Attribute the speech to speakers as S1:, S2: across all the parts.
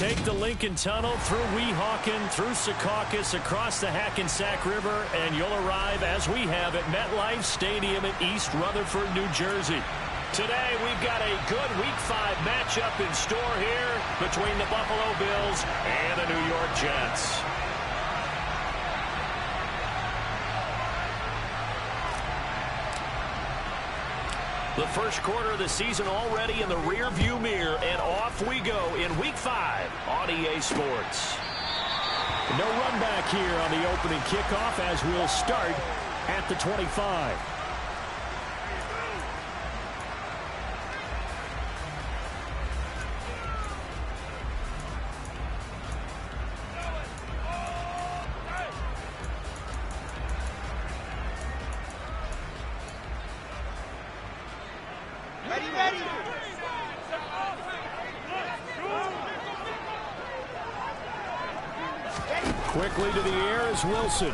S1: Take the Lincoln Tunnel through Weehawken, through Secaucus, across the Hackensack River, and you'll arrive, as we have, at MetLife Stadium in East Rutherford, New Jersey. Today, we've got a good Week 5 matchup in store here between the Buffalo Bills and the New York Jets. The first quarter of the season already in the rear-view mirror, and off we go in Week 5 on EA Sports. No run back here on the opening kickoff as we'll start at the 25. Quickly to the air is Wilson.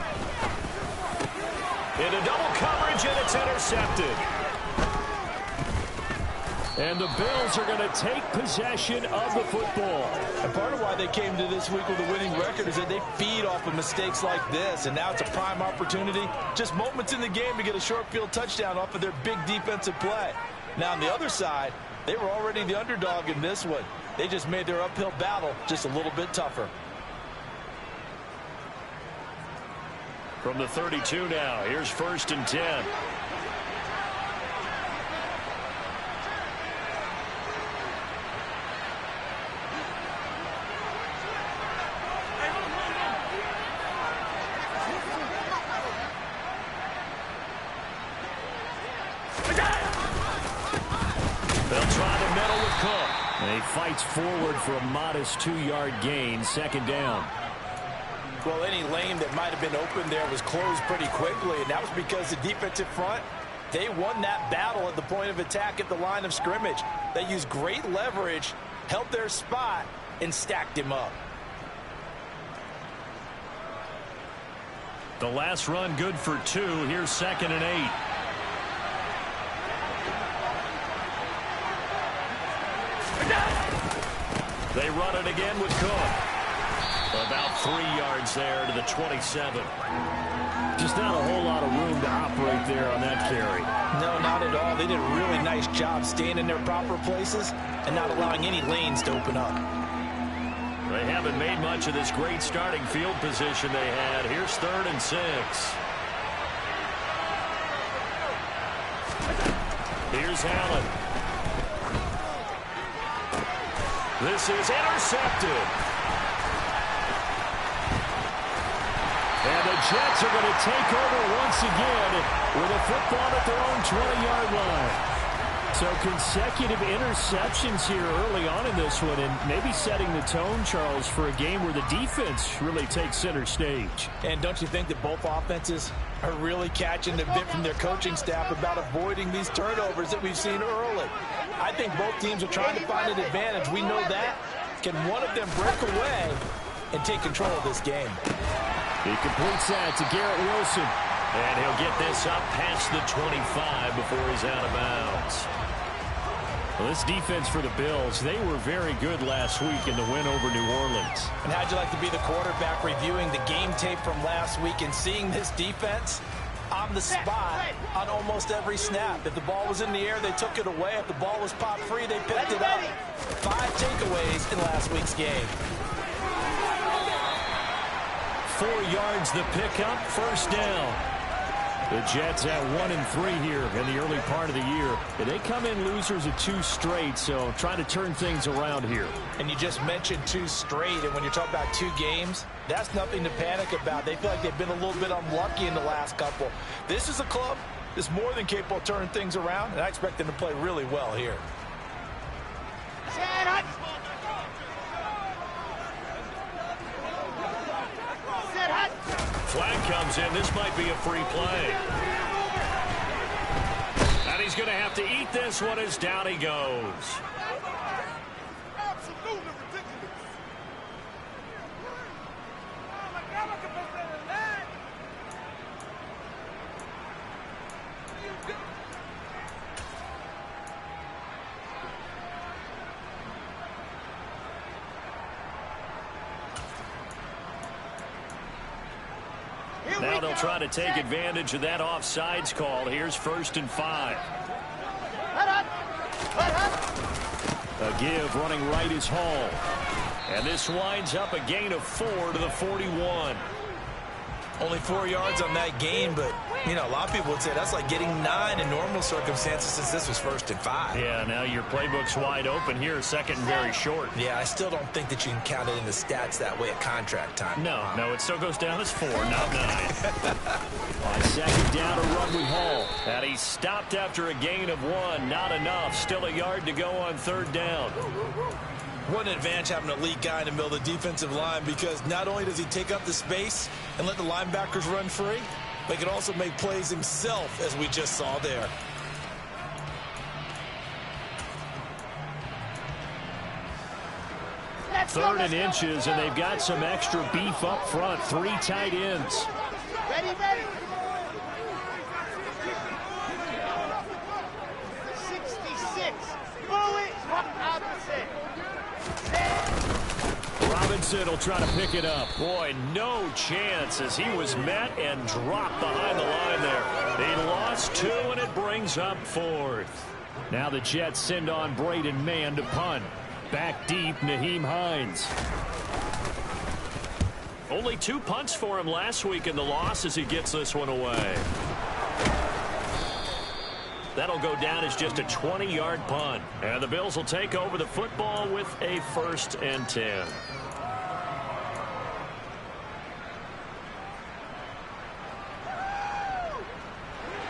S1: Into double coverage, and it's intercepted. And the Bills are going to take possession of the football.
S2: And part of why they came to this week with a winning record is that they feed off of mistakes like this. And now it's a prime opportunity. Just moments in the game to get a short field touchdown off of their big defensive play. Now on the other side, they were already the underdog in this one. They just made their uphill battle just a little bit tougher.
S1: From the 32 now, here's 1st and 10. They'll try to meddle with Cook. And he fights forward for a modest 2-yard gain, 2nd down.
S2: Well, any lane that might have been open there was closed pretty quickly, and that was because the defensive front, they won that battle at the point of attack at the line of scrimmage. They used great leverage, held their spot, and stacked him up.
S1: The last run good for 2. Here's 2nd and 8. They run it again with Cook. About 3 yards there to the 27. Just not a whole lot of room to operate there on that carry.
S2: No, not at all. They did a really nice job staying in their proper places and not allowing any lanes to open up.
S1: They haven't made much of this great starting field position they had. Here's 3rd and 6. Here's Allen. This is intercepted. And the Jets are going to take over once again with a football at their own 20-yard line. So consecutive interceptions here early on in this one, and maybe setting the tone, Charles, for a game where the defense really takes center stage.
S2: And don't you think that both offenses are really catching the bit from their coaching staff about avoiding these turnovers that we've seen early? I think both teams are trying to find an advantage. We know that. Can one of them break away and take control of this game?
S1: He completes that to Garrett Wilson. And he'll get this up past the 25 before he's out of bounds. Well, this defense for the Bills, they were very good last week in the win over New Orleans.
S2: And how'd you like to be the quarterback reviewing the game tape from last week and seeing this defense on the spot on almost every snap? If the ball was in the air, they took it away. If the ball was popped free, they picked it up. 5 takeaways in last week's game.
S1: 4 yards the pickup, 1st down. The Jets at 1-3 here in the early part of the year. And they come in losers of 2 straight, so trying to turn things around here.
S2: And you just mentioned 2 straight, and when you're talking about 2 games, that's nothing to panic about. They feel like they've been a little bit unlucky in the last couple. This is a club that's more than capable of turning things around, and I expect them to play really well here.
S1: Flag comes in. This might be a free play. And he's going to have to eat this one as down he goes. Now they'll try to take advantage of that offsides call. Here's 1st and 5. A give running right is Hall. And this winds up a gain of 4 to the 41.
S2: Only 4 yards on that gain, but, you know, a lot of people would say that's like getting 9 in normal circumstances since this was 1st and 5.
S1: Yeah, now your playbook's wide open here, 2nd and very short.
S2: Yeah, I still don't think that you can count it in the stats that way at contract time.
S1: No, it still goes down as 4, not 9. On 2nd down, a run with Hall. And he stopped after a gain of 1. Not enough. Still a yard to go on 3rd down.
S2: What an advantage having an elite guy in the middle of the defensive line, because not only does he take up the space and let the linebackers run free, but he can also make plays himself, as we just saw there.
S1: Third and inches, and they've got some extra beef up front. 3 tight ends.
S3: Ready. 66. Bullet opposite.
S1: Robinson will try to pick it up. Boy, no chance as he was met and dropped behind the line there. They lost 2, and it brings up 4th. Now the Jets send on Braden Mann to punt. Back deep, Nyheim Hines. Only 2 punts for him last week in the loss as he gets this one away. That'll go down as just a 20-yard punt. And the Bills will take over the football with a 1st and 10.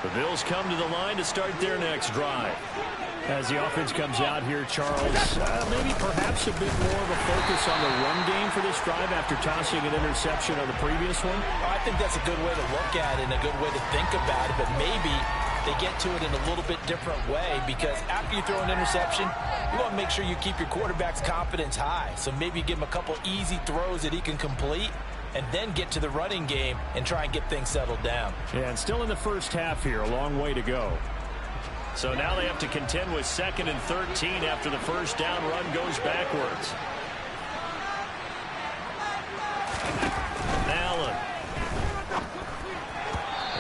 S1: The Bills come to the line to start their next drive. As the offense comes out here, Charles, maybe perhaps a bit more of a focus on the run game for this drive after tossing an interception on the previous one?
S2: I think that's a good way to look at it and a good way to think about it, but maybe they get to it in a little bit different way, because after you throw an interception, you want to make sure you keep your quarterback's confidence high. So maybe give him a couple easy throws that he can complete, and then get to the running game and try and get things settled down.
S1: Yeah, and still in the first half here, a long way to go. So now they have to contend with 2nd and 13 after the first down run goes backwards. Allen.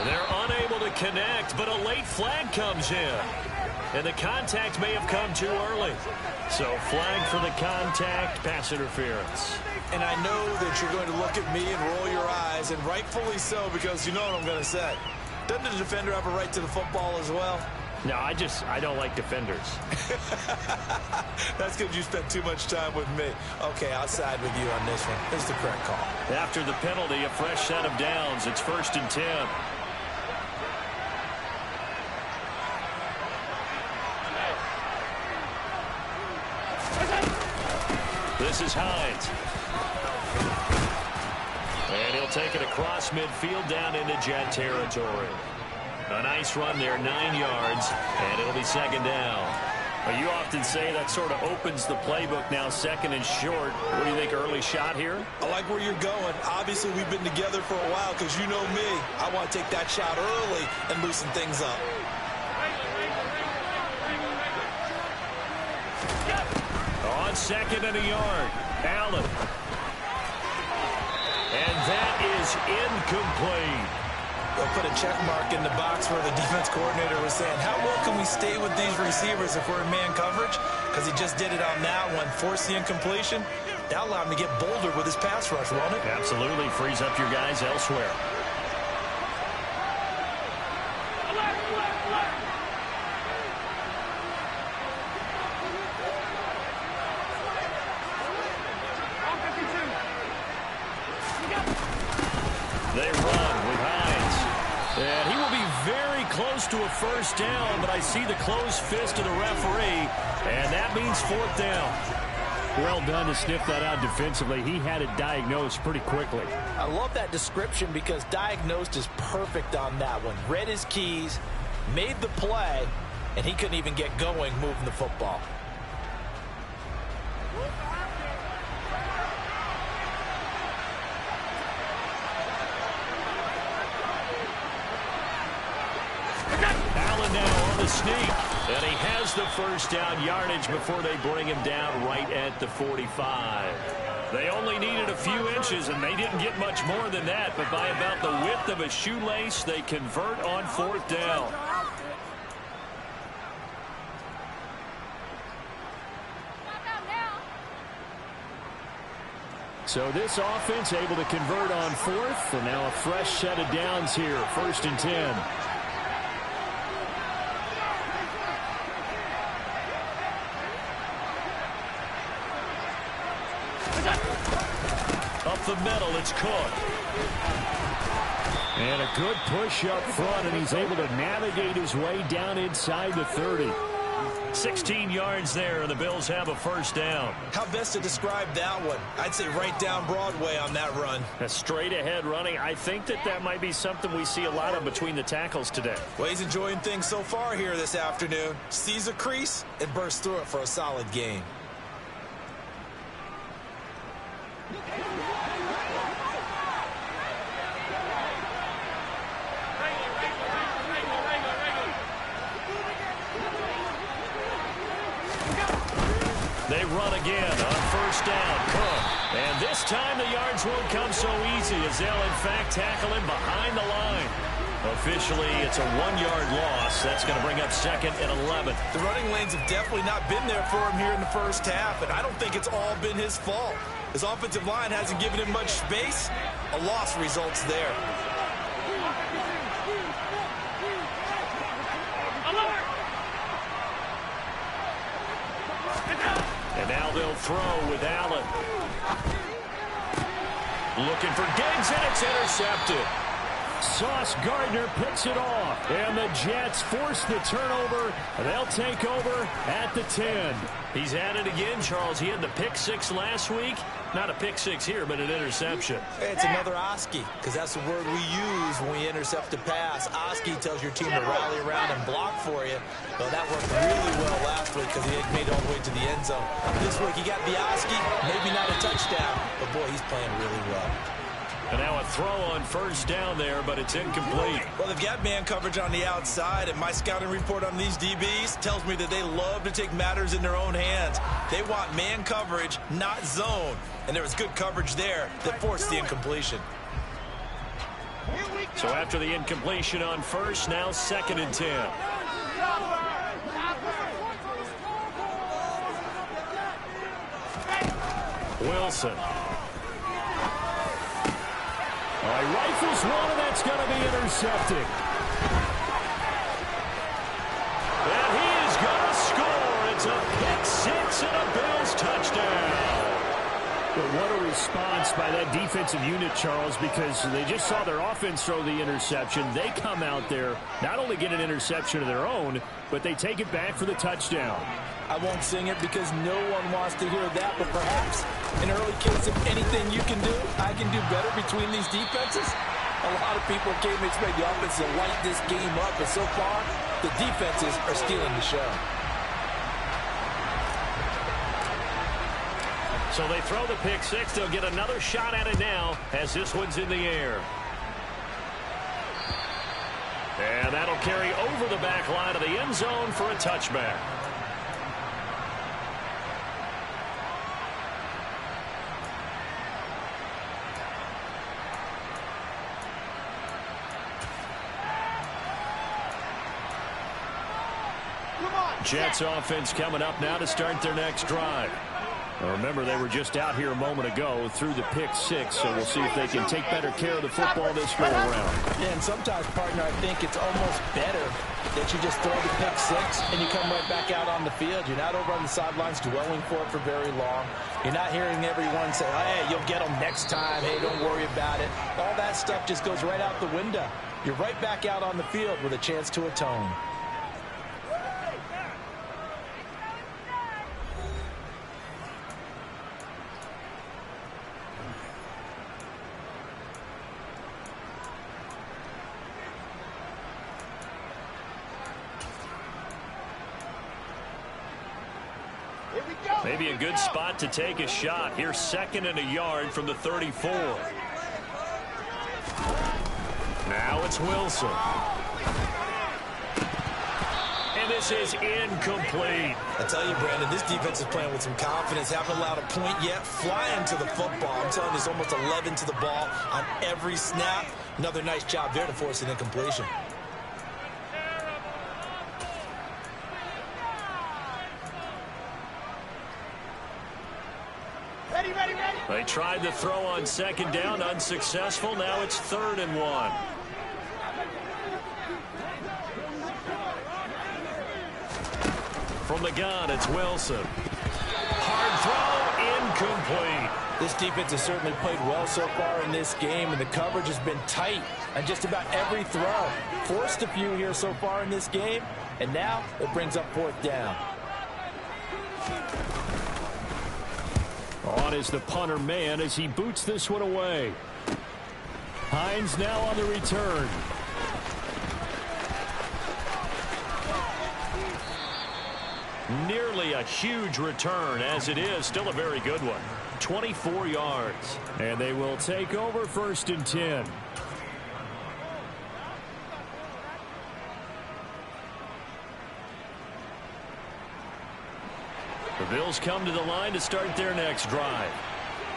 S1: They're unable to connect, but a late flag comes in. And the contact may have come too early. So flag for the contact, pass interference.
S2: And I know that you're going to look at me and roll your eyes, and rightfully so, because you know what I'm going to say. Doesn't the defender have a right to the football as well?
S1: No, I don't like defenders.
S2: That's because you spent too much time with me. Okay, I'll side with you on this one. It's the correct call.
S1: After the penalty, a fresh set of downs. It's 1st and 10. This is Hines. And he'll take it across midfield down into Jet territory. A nice run there, 9 yards, and it'll be 2nd down. Well, you often say that sort of opens the playbook now, 2nd and short. What do you think, early shot here?
S2: I like where you're going. Obviously, we've been together for a while, because you know me. I want to take that shot early and loosen things up.
S1: On 2nd and a yard, Allen. And that is incomplete.
S2: They'll put a check mark in the box where the defense coordinator was saying, how well can we stay with these receivers if we're in man coverage? Because he just did it on that one, forced the incompletion. That'll allow him to get bolder with his pass rush, won't it?
S1: Absolutely, frees up your guys elsewhere. They run with Hines. And he will be very close to a first down, but I see the closed fist of the referee, and that means 4th down. Well done to sniff that out defensively. He had it diagnosed pretty quickly.
S2: I love that description, because diagnosed is perfect on that one. Read his keys, made the play, and he couldn't even get going moving the football.
S1: Allen now on the sneak, and he has the first down yardage before they bring him down right at the 45. They only needed a few inches, and they didn't get much more than that. But by about the width of a shoelace, they convert on 4th down. So this offense able to convert on 4th, and now a fresh set of downs here, 1st and 10. Up the middle, it's Cook. And a good push up front, and he's able to navigate his way down inside the 30. 16 yards there, and the Bills have a 1st down.
S2: How best to describe that one? I'd say right down Broadway on that run.
S1: A straight ahead running. I think that might be something we see a lot of between the tackles today.
S2: Well, he's enjoying things so far here this afternoon. Sees a crease and bursts through it for a solid gain.
S1: They run again on 1st down. Cook. And this time the yards won't come so easy as they'll in fact tackle him behind the line. Officially, it's a 1-yard loss. That's going to bring up 2nd and 11.
S2: The running lanes have definitely not been there for him here in the 1st half, and I don't think it's all been his fault. His offensive line hasn't given him much space. A loss results there.
S1: And now they'll throw with Allen. Looking for Diggs, and it's intercepted. Sauce Gardner picks it off. And the Jets force the turnover. They'll take over at the 10. He's at it again, Charles. He had the pick 6 last week. Not a pick 6 here, but an interception.
S2: It's another Oski, because that's the word we use when we intercept a pass. Oski tells your team to rally around and block for you. Well, that worked really well last week because he made it all the way to the end zone. This week he got the Oski, maybe not a touchdown, but boy, he's playing really well.
S1: And now a throw on 1st down there, but it's incomplete.
S2: Well, they've got man coverage on the outside, and my scouting report on these DBs tells me that they love to take matters in their own hands. They want man coverage, not zone. And there was good coverage there that forced the incompletion.
S1: So after the incompletion on 1st, now 2nd and 10. Wilson. He rifles one, and that's going to be intercepted. And he is going to score. It's a pick 6 and a Bills touchdown. But what a response by that defensive unit, Charles, because they just saw their offense throw the interception. They come out there, not only get an interception of their own, but they take it back for the touchdown.
S2: I won't sing it because no one wants to hear that, but perhaps in early case of anything you can do, I can do better between these defenses. A lot of people came to expect the offense to light this game up, but so far, the defenses are stealing the show.
S1: So they throw the pick 6. They'll get another shot at it now as this one's in the air. And that'll carry over the back line of the end zone for a touchback. Jets offense coming up now to start their next drive. Now remember, they were just out here a moment ago through the pick 6, so we'll see if they can take better care of the football this go around.
S2: Yeah, and sometimes, partner, I think it's almost better that you just throw the pick 6 and you come right back out on the field. You're not over on the sidelines dwelling for it for very long. You're not hearing everyone say, hey, you'll get them next time. Hey, don't worry about it. All that stuff just goes right out the window. You're right back out on the field with a chance to atone.
S1: Maybe a good spot to take a shot. Here's 2nd and a yard from the 34. Now it's Wilson. And This is incomplete.
S2: I tell you, Brandon, this defense is playing with some confidence. Haven't allowed a point yet. Flying to the football. I'm telling you, it's almost 11 to the ball on every snap. Another nice job there to force an incompletion.
S3: Ready, ready, ready.
S1: They tried the throw on second down, unsuccessful. Now it's 3rd and 1. From the gun, it's Wilson. Hard throw, incomplete.
S2: This defense has certainly played well so far in this game, and the coverage has been tight on just about every throw. Forced a few here so far in this game, and now it brings up 4th down.
S1: On is the punter man as he boots this one away. Hines now on the return. Nearly a huge return, as it is still a very good one. 24 yards. And they will take over 1st and 10. The Bills come to the line to start their next drive.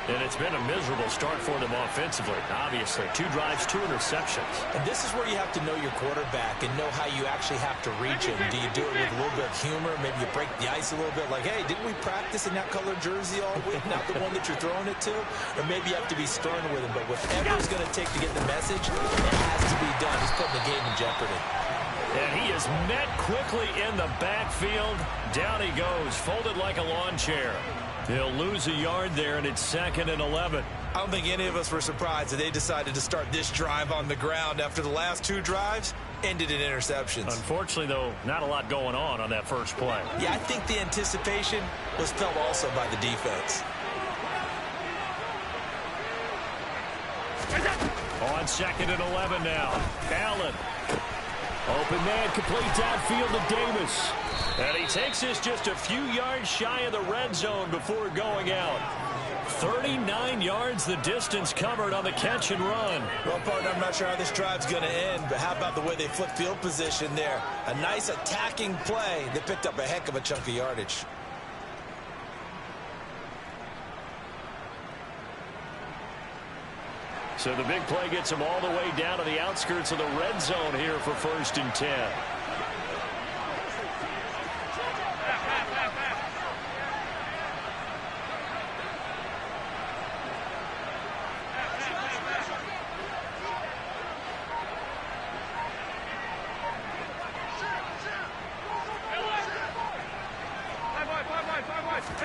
S1: And it's been a miserable start for them offensively. Obviously, 2 drives, 2 interceptions.
S2: And this is where you have to know your quarterback and know how you actually have to reach him. Do you do it with a little bit of humor? Maybe you break the ice a little bit like, hey, didn't we practice in that colored jersey all week? Not the one that you're throwing it to? Or maybe you have to be stern with him. But whatever it's going to take to get the message, it has to be done. He's putting the game in jeopardy.
S1: And he is met quickly in the backfield. Down he goes, folded like a lawn chair. He'll lose a yard there, and it's 2nd and 11.
S2: I don't think any of us were surprised that they decided to start this drive on the ground after the last 2 drives ended in interceptions.
S1: Unfortunately, though, not a lot going on that first play.
S2: Yeah, I think the anticipation was felt also by the defense.
S1: On 2nd and 11 now. Allen. Open man, complete downfield to Davis. And he takes this just a few yards shy of the red zone before going out. 39 yards the distance covered on the catch and run.
S2: Well, partner, I'm not sure how this drive's going to end, but how about the way they flip field position there? A nice attacking play. They picked up a heck of a chunk of yardage.
S1: So the big play gets him all the way down to the outskirts of the red zone here for 1st and 10.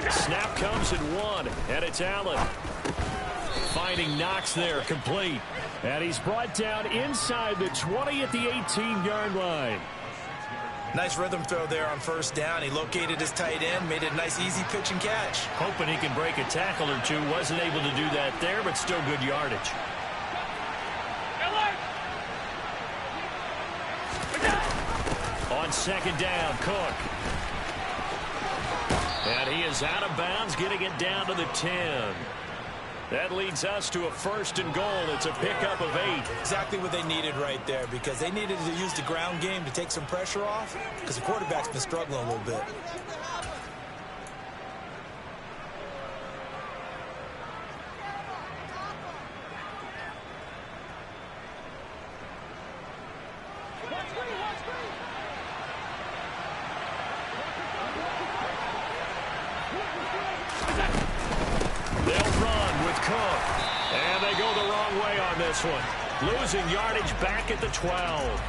S1: Snap comes at 1, and it's Allen. Finding Knox there, complete. And he's brought down inside the 20 at the 18-yard line.
S2: Nice rhythm throw there on 1st down. He located his tight end, made it a nice easy pitch and catch.
S1: Hoping he can break a tackle or two. Wasn't able to do that there, but still good yardage. On 2nd down, Cook. And he is out of bounds, getting it down to the 10. That leads us to a 1st and goal. It's a pickup of 8.
S2: Exactly what they needed right there, because they needed to use the ground game to take some pressure off, because the quarterback's been struggling a little bit.
S1: Losing yardage back at the 12.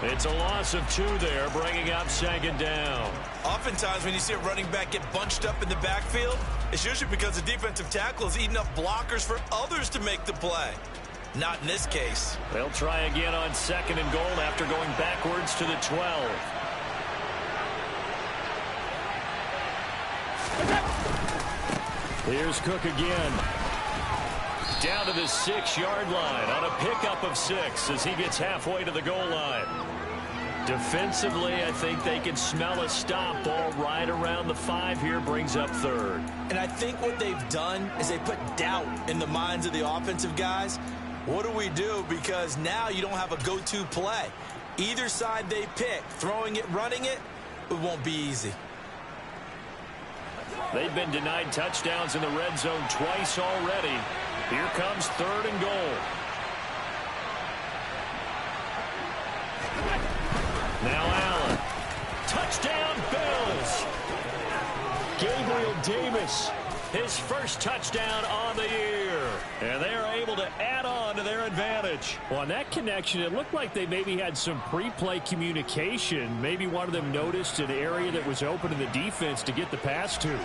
S1: It's a loss of 2 there, bringing up 2nd down.
S2: Oftentimes when you see a running back get bunched up in the backfield, it's usually because the defensive tackle is eating up blockers for others to make the play. Not in this case.
S1: They'll try again on 2nd and goal after going backwards to the 12. Here's Cook again. Down to the 6-yard line on a pickup of 6 as he gets halfway to the goal line. Defensively, I think they can smell a stop. Ball right around the 5 here, brings up 3rd.
S2: And I think what they've done is they put doubt in the minds of the offensive guys. What do we do? Because now you don't have a go-to play. Either side they pick, throwing it, running it, it won't be easy.
S1: They've been denied touchdowns in the red zone twice already. Here comes 3rd and goal. Now Allen. Touchdown, Bills. Gabriel Davis, his first touchdown on the year. And they are able to add on to their advantage. Well, on that connection, it looked like they maybe had some pre-play communication. Maybe one of them noticed an area that was open in the defense to get the pass to.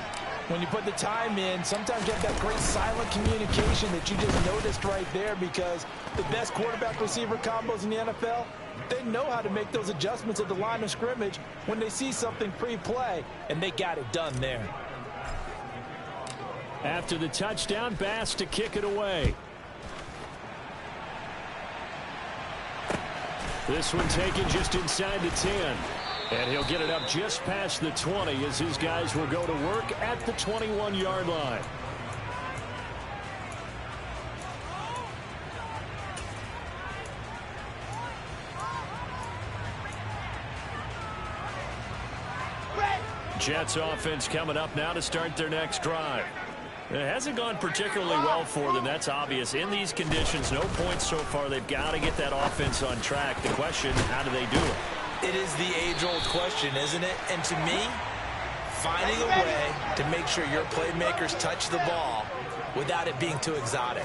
S2: When you put the time in, sometimes you have that great silent communication that you just noticed right there, because the best quarterback-receiver combos in the NFL, they know how to make those adjustments at the line of scrimmage when they see something pre-play, and they got it done there.
S1: After the touchdown, Bass to kick it away. This one taken just inside the 10. And he'll get it up just past the 20 as his guys will go to work at the 21-yard line. Jets offense coming up now to start their next drive. It hasn't gone particularly well for them. That's obvious. In these conditions, no points so far. They've got to get that offense on track. The question, how do they do it?
S2: It is the age-old question, isn't it? And to me, finding a way to make sure your playmakers touch the ball without it being too exotic.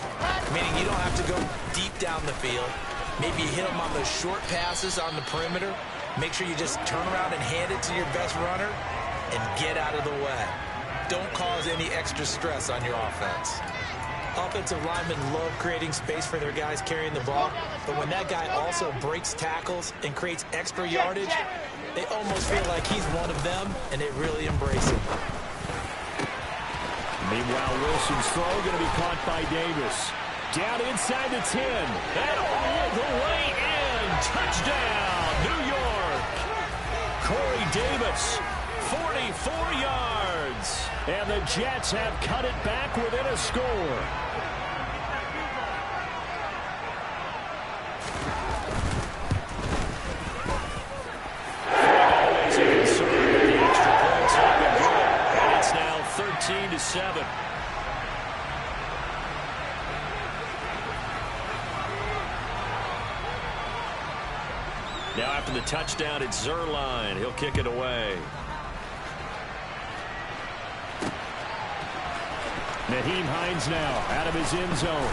S2: Meaning you don't have to go deep down the field. Maybe you hit them on those short passes on the perimeter. Make sure you just turn around and hand it to your best runner and get out of the way. Don't cause any extra stress on your offense. Offensive linemen love creating space for their guys carrying the ball, but when that guy also breaks tackles and creates extra yardage, they almost feel like he's one of them, and they really embrace him.
S1: Meanwhile, Wilson's throw going to be caught by Davis. Down inside the 10. And all the way in. Touchdown, New York. Corey Davis, 44 yards. And the Jets have cut it back within a score. Always a concern, but the extra points have been good. And it's now 13-7. Now after the touchdown, it's Zerline. He'll kick it away. Naheem Hines now out of his end zone.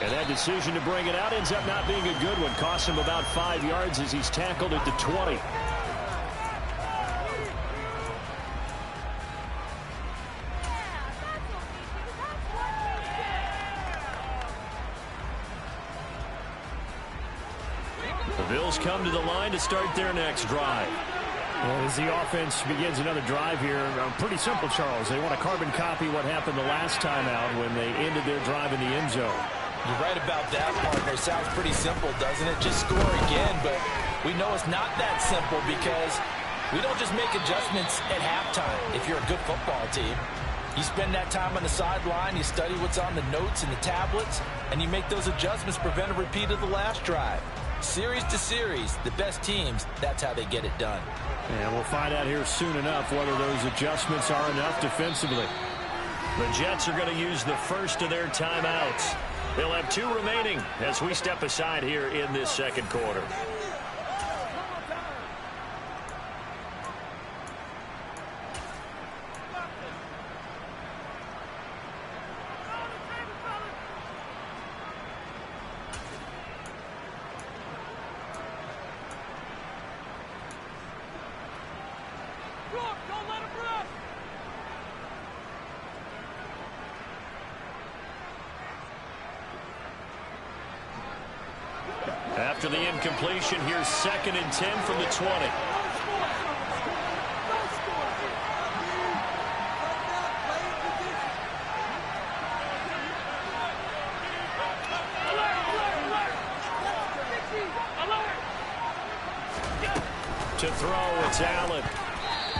S1: And that decision to bring it out ends up not being a good one. Costs him about 5 yards as he's tackled at the 20. The Bills come to the line to start their next drive. Well, as the offense begins another drive here, pretty simple, Charles. They want to carbon copy what happened the last time out when they ended their drive in the end zone.
S2: You're right about that, partner. Sounds pretty simple, doesn't it? Just score again, but we know it's not that simple because we don't just make adjustments at halftime if you're a good football team. You spend that time on the sideline, you study what's on the notes and the tablets, and you make those adjustments, prevent a repeat of the last drive. Series to series, the best teams, that's how they get it done.
S1: And we'll find out here soon enough whether those adjustments are enough defensively. The Jets are going to use the first of their timeouts. They'll have 2 remaining as we step aside here in this second quarter. After the incompletion, here's 2nd and 10 from the 20. To throw, it's Allen.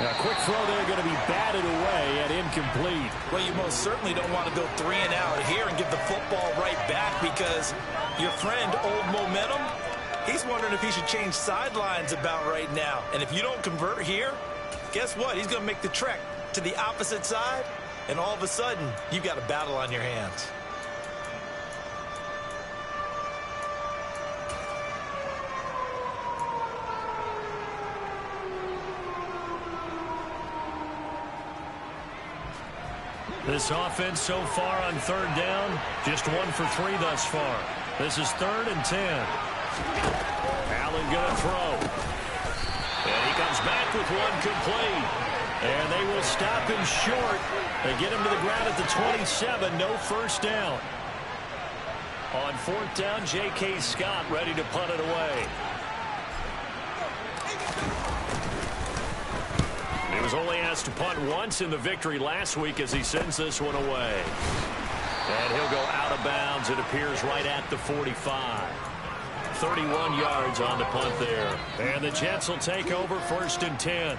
S1: A quick throw there going to be batted away and incomplete.
S2: Well, you most certainly don't want to go 3 and out here and give the football right back because your friend, Old Momentum, He's wondering if he should change sidelines about right now. And if you don't convert here, guess what? He's going to make the trek to the opposite side, and all of a sudden, you've got a battle on your hands.
S1: This offense so far on third down, just 1 for 3 thus far. This is 3rd and 10. Allen going to throw. And he comes back with one complete. And they will stop him short. They get him to the ground at the 27. No first down. On 4th down, J.K. Scott ready to punt it away. He was only asked to punt once in the victory last week as he sends this one away. And he'll go out of bounds. It appears right at the 45. 31 yards on the punt there. And the Jets will take over 1st and 10.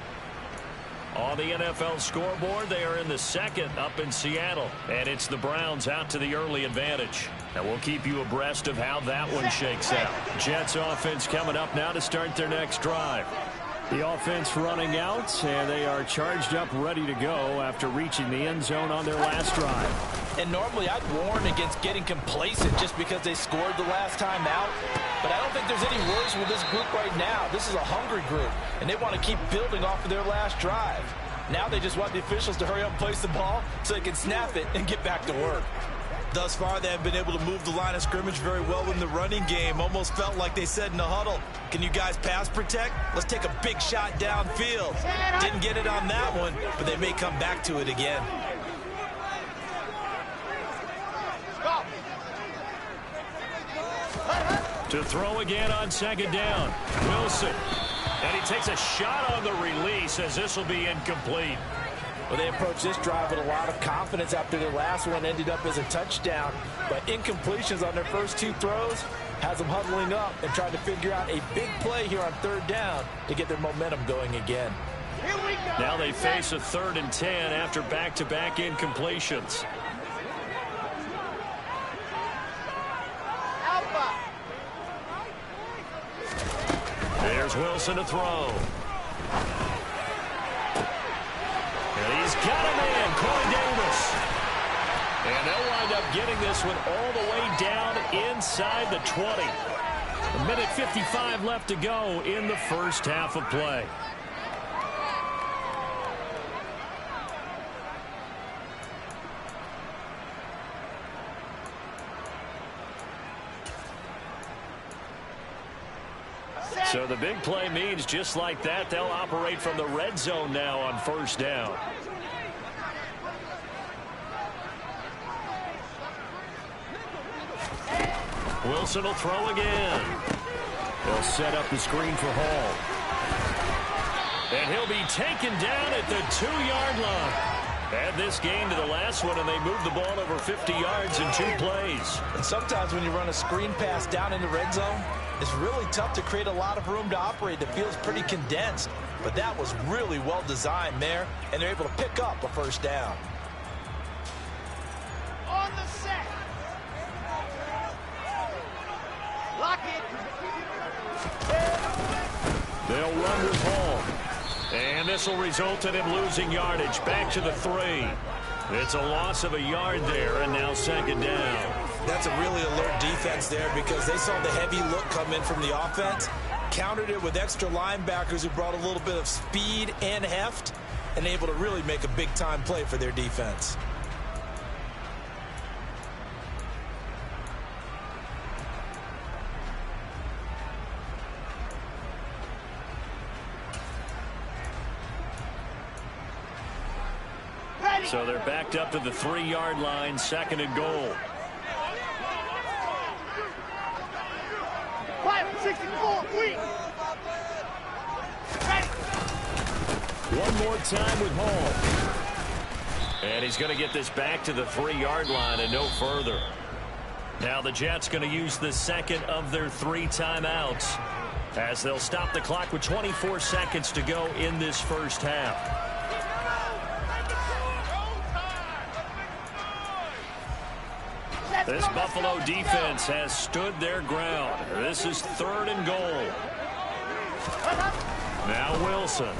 S1: On the NFL scoreboard, they are in the 2nd up in Seattle. And it's the Browns out to the early advantage. And we'll keep you abreast of how that one shakes out. Jets offense coming up now to start their next drive. The offense running out, and they are charged up, ready to go after reaching the end zone on their last drive.
S2: And normally I'd warn against getting complacent just because they scored the last time out. But I don't think there's any worries with this group right now. This is a hungry group, and they want to keep building off of their last drive. Now they just want the officials to hurry up and place the ball so they can snap it and get back to work. Thus far, they have been able to move the line of scrimmage very well in the running game. Almost felt like they said in the huddle, can you guys pass protect? Let's take a big shot downfield. Didn't get it on that one, but they may come back to it again.
S1: To throw again on 2nd down. Wilson. And he takes a shot on the release as this will be incomplete.
S2: Well, they approached this drive with a lot of confidence after their last one ended up as a touchdown. But incompletions on their first 2 throws has them huddling up and trying to figure out a big play here on 3rd down to get their momentum going again.
S3: Here we go.
S1: Now they face a 3rd and 10 after back-to-back incompletions.
S3: Alpha.
S1: There's Wilson to throw. And he's got a man, Corey Davis. And they'll wind up getting this one all the way down inside the 20. 1:55 left to go in the first half of play. So the big play means just like that, they'll operate from the red zone now on 1st down. Wilson will throw again. They'll set up the screen for Hall. And he'll be taken down at the 2-yard line. Add this game to the last one, and they move the ball over 50 yards in 2 plays.
S2: And sometimes when you run a screen pass down in the red zone, it's really tough to create a lot of room to operate that feels pretty condensed. But that was really well designed there, and they're able to pick up a 1st down.
S3: On the set. Lock it.
S1: They'll run with Hall. And this will result in him losing yardage back to the 3. It's a loss of a yard there, and now 2nd down.
S2: That's a really alert defense there because they saw the heavy look come in from the offense, countered it with extra linebackers who brought a little bit of speed and heft, and able to really make a big-time play for their defense.
S1: So they're backed up to the 3-yard line, 2nd and goal.
S3: 564, weak.
S1: One more time with Hall. And he's going to get this back to the 3-yard line and no further. Now the Jets going to use the 2nd of their 3 timeouts as they'll stop the clock with 24 seconds to go in this first half. This Buffalo defense has stood their ground. This is 3rd and goal. Now Wilson.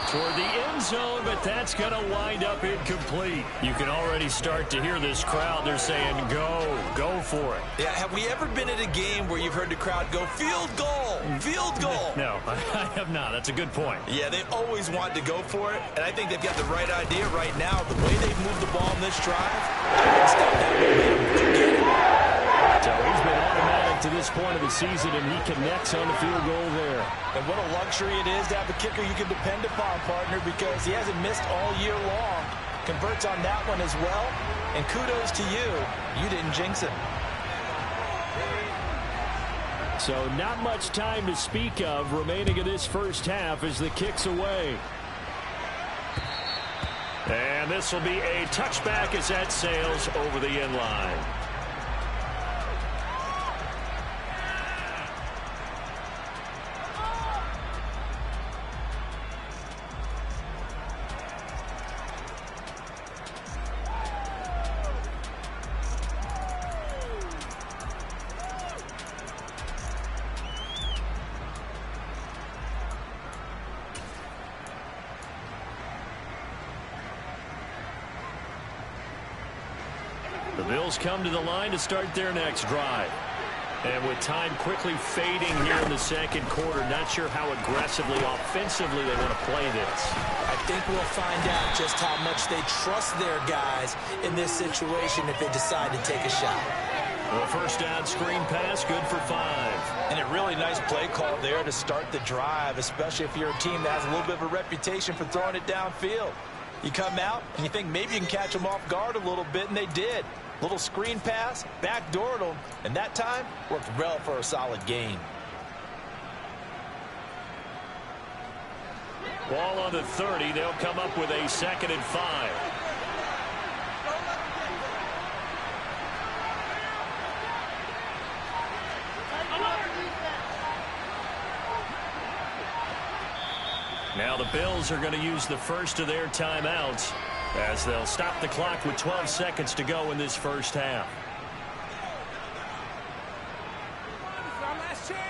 S1: Toward the end zone, but that's going to wind up incomplete. You can already start to hear this crowd. They're saying, go for it.
S2: Yeah, have we ever been at a game where you've heard the crowd go, field goal, field goal?
S1: No, I have not. That's a good point.
S2: Yeah, they always want to go for it, and I think they've got the right idea right now. The way they've moved the ball in this drive, I can stop that momentum. Forget it.
S1: So he's been automatic to this point of the season, and he connects on the field goal there.
S2: And what a luxury it is to have a kicker you can depend upon, partner, because he hasn't missed all year long. Converts on that one as well. And kudos to you. You didn't jinx him.
S1: So not much time to speak of remaining in this first half as the kick's away. And this will be a touchback as that sails over the end line. The Bills come to the line to start their next drive. And with time quickly fading here in the second quarter, not sure how aggressively, offensively they want to play this.
S4: I think we'll find out just how much they trust their guys in this situation if they decide to take a shot.
S1: Well, first down screen pass, good for 5.
S2: And a really nice play call there to start the drive, especially if you're a team that has a little bit of a reputation for throwing it downfield. You come out and you think maybe you can catch them off guard a little bit, and they did. Little screen pass, backdoored them, and that time worked well for a solid gain.
S1: Ball on the 30. They'll come up with a 2nd and 5. Now the Bills are going to use the first of their timeouts as they'll stop the clock with 12 seconds to go in this first half.
S3: Last chance.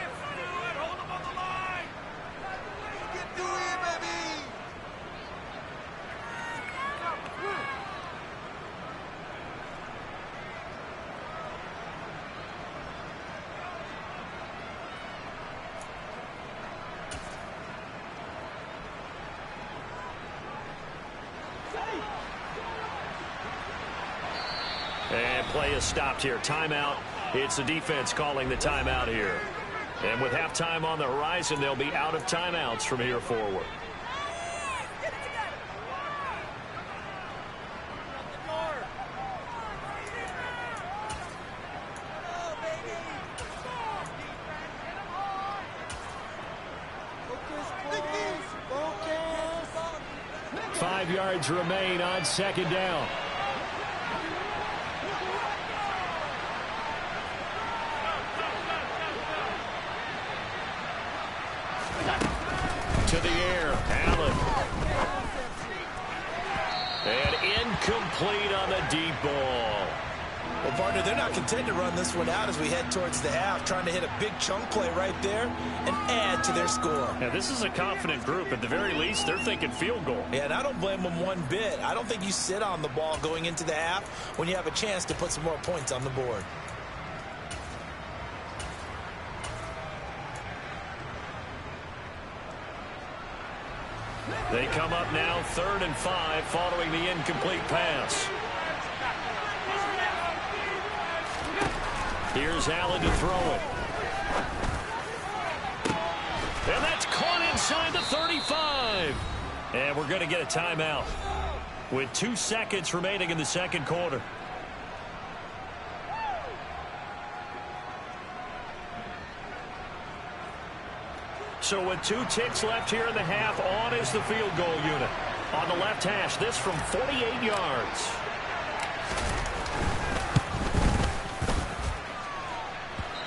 S3: Hold them on the line. Get through here, baby.
S1: And play is stopped here. Timeout. It's the defense calling the timeout here. And with halftime on the horizon, they'll be out of timeouts from here forward.
S3: Focus.
S1: 5 yards remain on 2nd down. To the air, Allen. And incomplete on the deep ball.
S2: Well, partner, they're not content to run this one out as we head towards the half, trying to hit a big chunk play right there and add to their score.
S1: Now, this is a confident group. At the very least, they're thinking field goal.
S2: Yeah, and I don't blame them one bit. I don't think you sit on the ball going into the half when you have a chance to put some more points on the board.
S1: They come up now 3rd and 5 following the incomplete pass. Here's Allen to throw it. And that's caught inside the 35. And we're going to get a timeout with 2 seconds remaining in the second quarter. So with 2 ticks left here in the half, on is the field goal unit. On the left hash, this from 48 yards.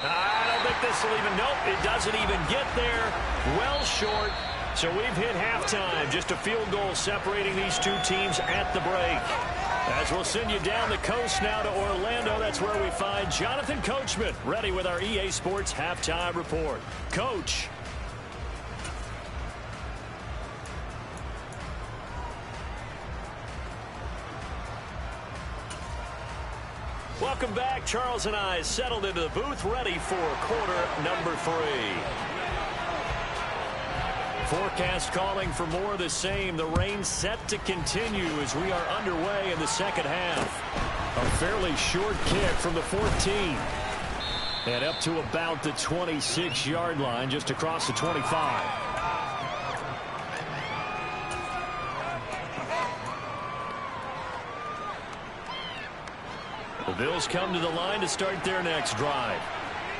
S1: I don't think this will even, nope, it doesn't even get there. Well short. So we've hit halftime. Just a field goal separating these 2 teams at the break. As we'll send you down the coast now to Orlando, that's where we find Jonathan Coachman, ready with our EA Sports Halftime Report. Coach. Welcome back. Charles and I settled into the booth, ready for quarter number 3. Forecast calling for more of the same. The rain set to continue as we are underway in the second half. A fairly short kick from the 14. And up to about the 26-yard line, just across the 25. The Bills come to the line to start their next drive.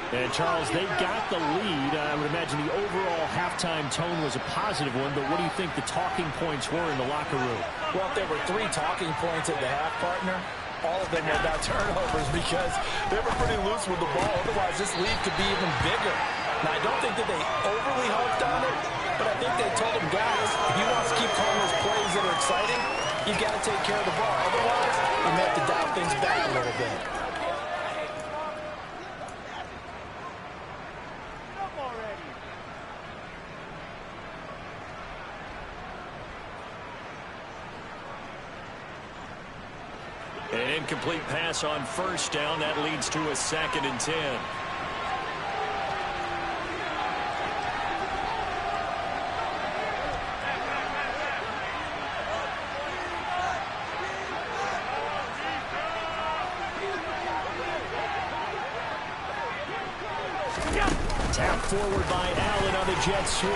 S1: And, Charles, they got the lead. I would imagine the overall halftime tone was a positive one, but what do you think the talking points were in the locker room?
S4: Well, if there were 3 talking points at the half, partner, all of them were about turnovers because they were pretty loose with the ball. Otherwise, this lead could be even bigger. Now, I don't think that they overly harped on it, but I think they told them, guys, if you want to keep calling those plays that are exciting, you've got to take care of the ball. Otherwise, you may have to dial things back a little bit.
S1: An incomplete pass on first down. That leads to a 2nd and 10. Tap forward by Allen on the jet sweep.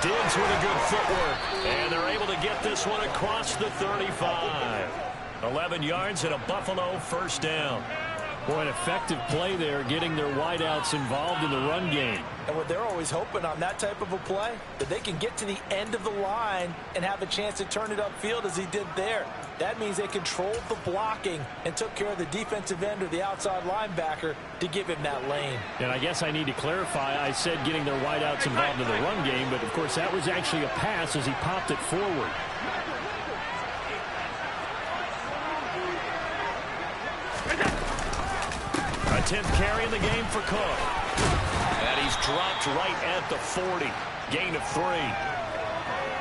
S1: Diggs with a good footwork. And they're able to get this one across the 35. 11 yards and a Buffalo first down. Boy, an effective play there, getting their wideouts involved in the run game.
S4: And what they're always hoping on that type of a play, that they can get to the end of the line and have a chance to turn it upfield as he did there. That means they controlled the blocking and took care of the defensive end or the outside linebacker to give him that lane.
S1: And I guess I need to clarify, I said getting their wideouts involved in the run game, but of course that was actually a pass as he popped it forward. A 10th carry in the game for Cook. And he's dropped right at the 40. Gain of 3.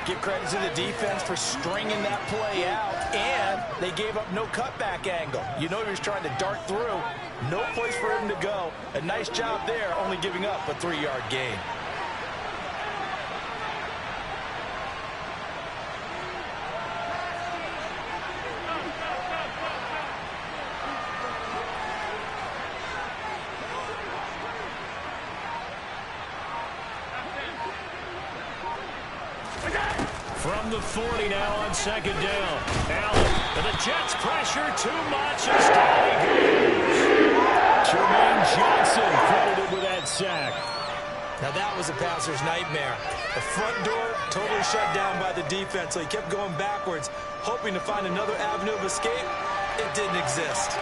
S4: Give credit to the defense for stringing that play out, and they gave up no cutback angle. You know he was trying to dart through. No place for him to go. A nice job there, only giving up a 3-yard gain.
S1: From the 40 now on 2nd down. Allen, and the Jets pressure too much as down he goes. Jermaine Johnson credited with that sack.
S4: Now that was a passer's nightmare. The front door totally shut down by the defense, so he kept going backwards, hoping to find another avenue of escape. It didn't exist.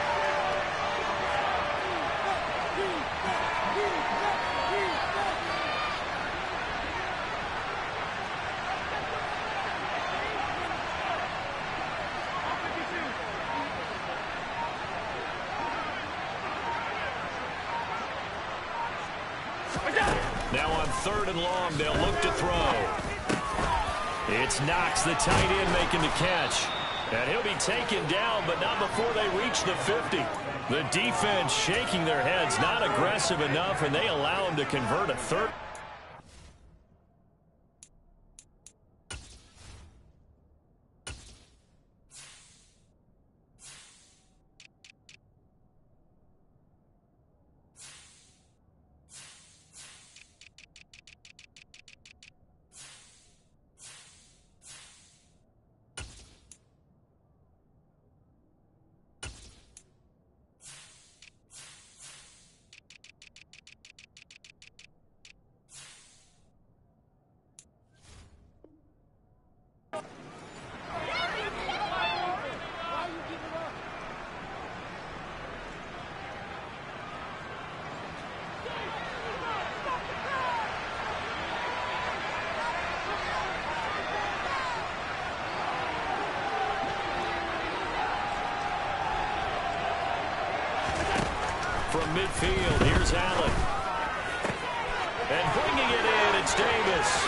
S1: Now on 3rd and long, they'll look to throw. It's Knox, the tight end, making the catch. And he'll be taken down, but not before they reach the 50. The defense shaking their heads, not aggressive enough, and they allow him to convert a 3rd. from midfield. Here's Allen. And bringing it in, it's Davis.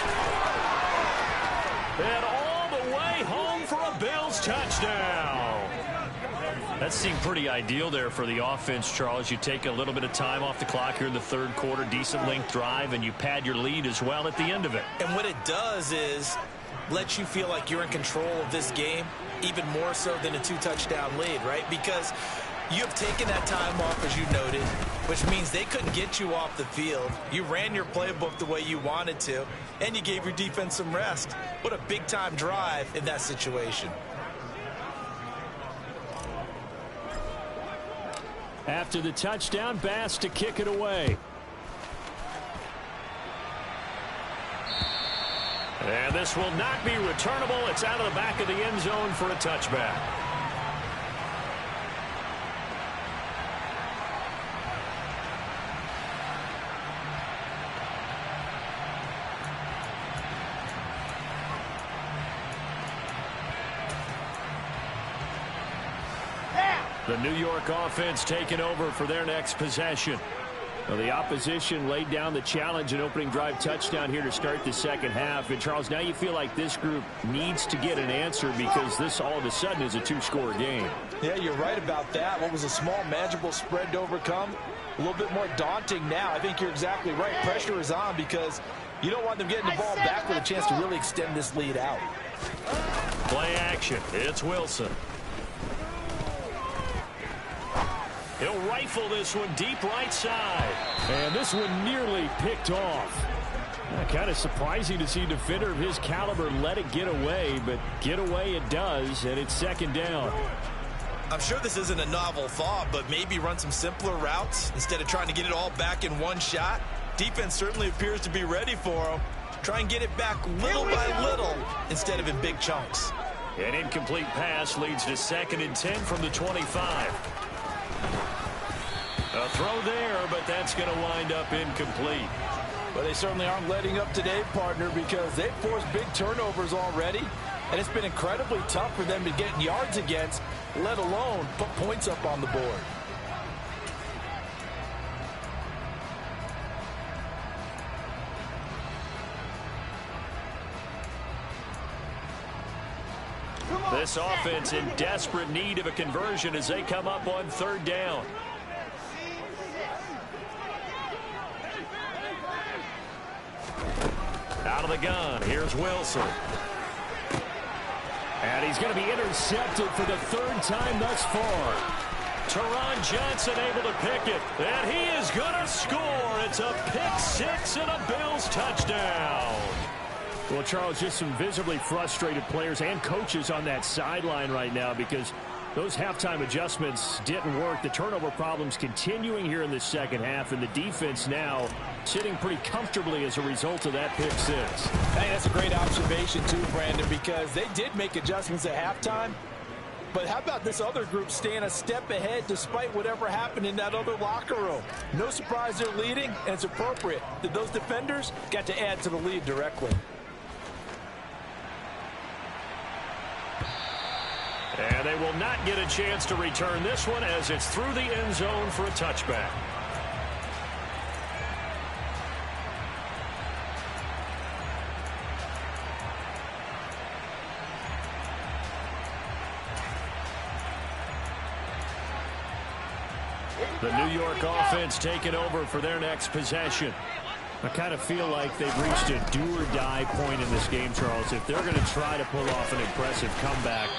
S1: And all the way home for a Bills touchdown. That seemed pretty ideal there for the offense, Charles. You take a little bit of time off the clock here in the third quarter, decent length drive, and you pad your lead as well at the end of it.
S4: And what it does is let you feel like you're in control of this game, even more so than a 2-touchdown lead, right? Because you have taken that time off, as you noted, which means they couldn't get you off the field. You ran your playbook the way you wanted to, and you gave your defense some rest. What a big-time drive in that situation.
S1: After the touchdown, Bass to kick it away. And this will not be returnable. It's out of the back of the end zone for a touchback. The New York offense taking over for their next possession. Well, the opposition laid down the challenge and opening drive touchdown here to start the second half. And, Charles, now you feel like this group needs to get an answer because this all of a sudden is a 2-score game.
S2: Yeah, you're right about that. What was a small, manageable spread to overcome, a little bit more daunting now. I think you're exactly right. Pressure is on because you don't want them getting the ball back with a chance to really extend this lead out.
S1: Play action. It's Wilson. He'll rifle this one deep right side. And this one nearly picked off. Kind of surprising to see a defender of his caliber let it get away, but get away it does, and it's second down.
S4: I'm sure this isn't a novel thought, but maybe run some simpler routes instead of trying to get it all back in one shot. Defense certainly appears to be ready for him. Try and get it back little by little instead of in big chunks.
S1: An incomplete pass leads to 2nd and 10 from the 25. A throw there, but that's going to wind up incomplete.
S2: But they certainly aren't letting up today, partner, because they've forced big turnovers already, and it's been incredibly tough for them to get yards against, let alone put points up on the board.
S1: This offense in desperate need of a conversion as they come up on 3rd down. Out of the gun, here's Wilson. And he's going to be intercepted for the 3rd time thus far. Teron Johnson able to pick it, and he is going to score. It's a pick 6 and a Bills touchdown. Well, Charles, just some visibly frustrated players and coaches on that sideline right now because those halftime adjustments didn't work. The turnover problems continuing here in the second half, and the defense now sitting pretty comfortably as a result of that pick 6.
S2: Hey, that's a great observation too, Brandon, because they did make adjustments at halftime. But how about this other group staying a step ahead despite whatever happened in that other locker room? No surprise they're leading, and it's appropriate that those defenders got to add to the lead directly.
S1: And they will not get a chance to return this one as it's through the end zone for a touchback. The New York offense taking over for their next possession. I kind of feel like they've reached a do-or-die point in this game, Charles. If they're going to try to pull off an impressive comeback,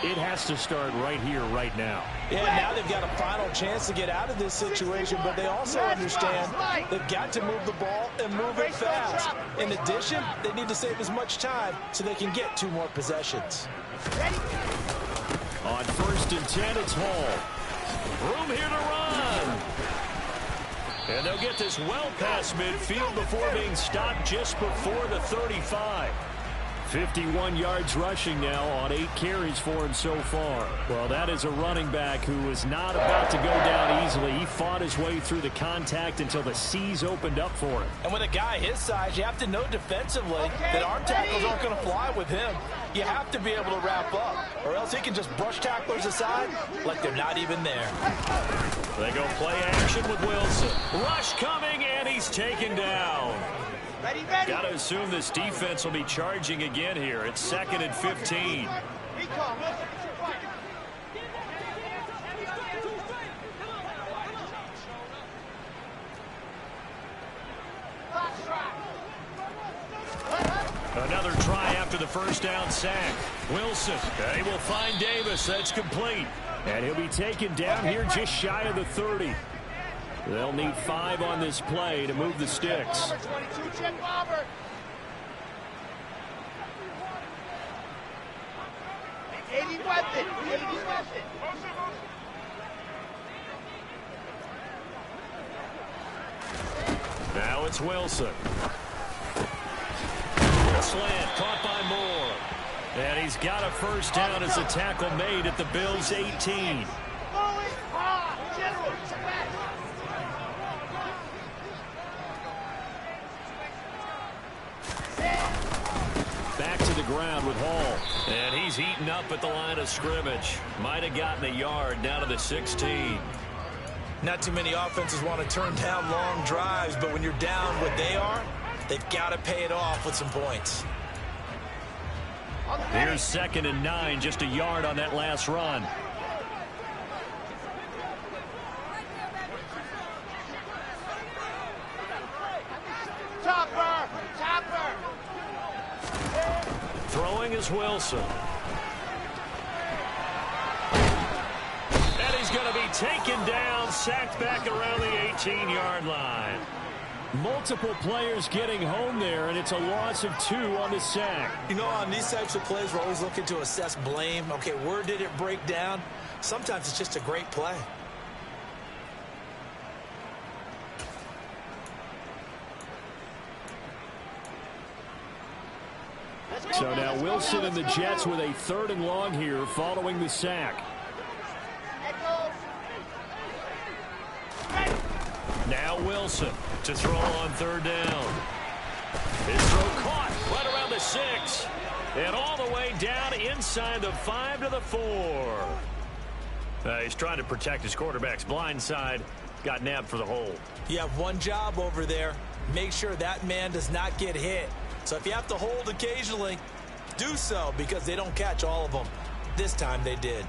S1: it has to start right here, right now.
S2: Yeah, now they've got a final chance to get out of this situation, but they also understand they've got to move the ball and move it fast. In addition, they need to save as much time so they can get 2 more possessions.
S1: On 1st and 10, it's Hall. Room here to run. And they'll get this well past midfield before being stopped just before the 35. 51 yards rushing now on 8 carries for him so far. Well, that is a running back who is not about to go down easily. He fought his way through the contact until the C's opened up for him.
S4: And with a guy his size, you have to know defensively that arm tackles aren't going to fly with him. You have to be able to wrap up, or else he can just brush tacklers aside like they're not even there.
S1: They go play action with Wilson. Rush coming, and he's taken down. Got to assume this defense will be charging again here. It's 2nd and 15. Another try after the first down sack. Wilson, he will find Davis. That's complete. And he'll be taken down here just shy of the 30. They'll need 5 on this play to move the sticks. Now it's Wilson. A slant caught by Moore. And he's got a first down as a tackle made at the Bills' 18. Back to the ground with Hall. And he's eaten up at the line of scrimmage. Might have gotten a yard down to the 16.
S4: Not too many offenses want to turn down long drives, but when you're down what they are, they've got to pay it off with some points.
S1: Here's 2nd and 9, just a yard on that last run. Throwing is Wilson. And he's going to be taken down, sacked back around the 18-yard line. Multiple players getting home there, and it's a loss of 2 on the sack.
S4: You know, on these types of plays, we're always looking to assess blame. Okay, where did it break down? Sometimes it's just a great play.
S1: So now Wilson and the Jets with a 3rd and long here following the sack. Now Wilson to throw on 3rd down. His throw caught right around the 6. And all the way down inside the 5 to the 4. He's trying to protect his quarterback's blind side. Got nabbed for the hold.
S4: You have one job over there. Make sure that man does not get hit. So if you have to hold occasionally, do so, because they don't catch all of them. This time they did.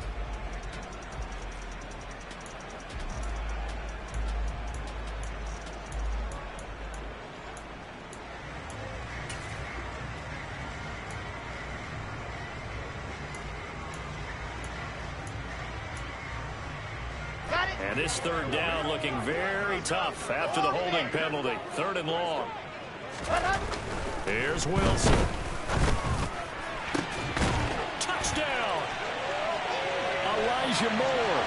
S1: And this 3rd down looking very tough after the holding penalty. 3rd and long. Here's Wilson. Touchdown! Elijah Moore,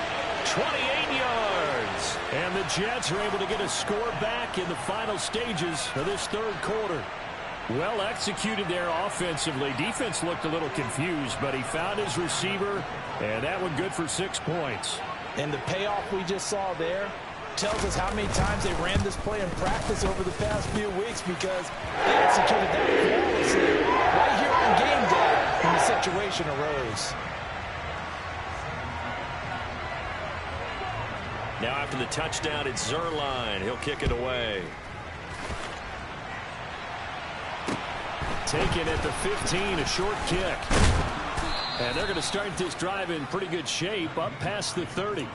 S1: 28 yards. And the Jets are able to get a score back in the final stages of this 3rd quarter. Well executed there offensively. Defense looked a little confused, but he found his receiver, and that one good for 6 points.
S4: And the payoff we just saw there tells us how many times they ran this play in practice over the past few weeks, because they executed that flawlessly right here on game day when the situation arose.
S1: Now after the touchdown, it's Zerline. He'll kick it away. Taken at the 15, a short kick. And they're going to start this drive in pretty good shape up past the 30.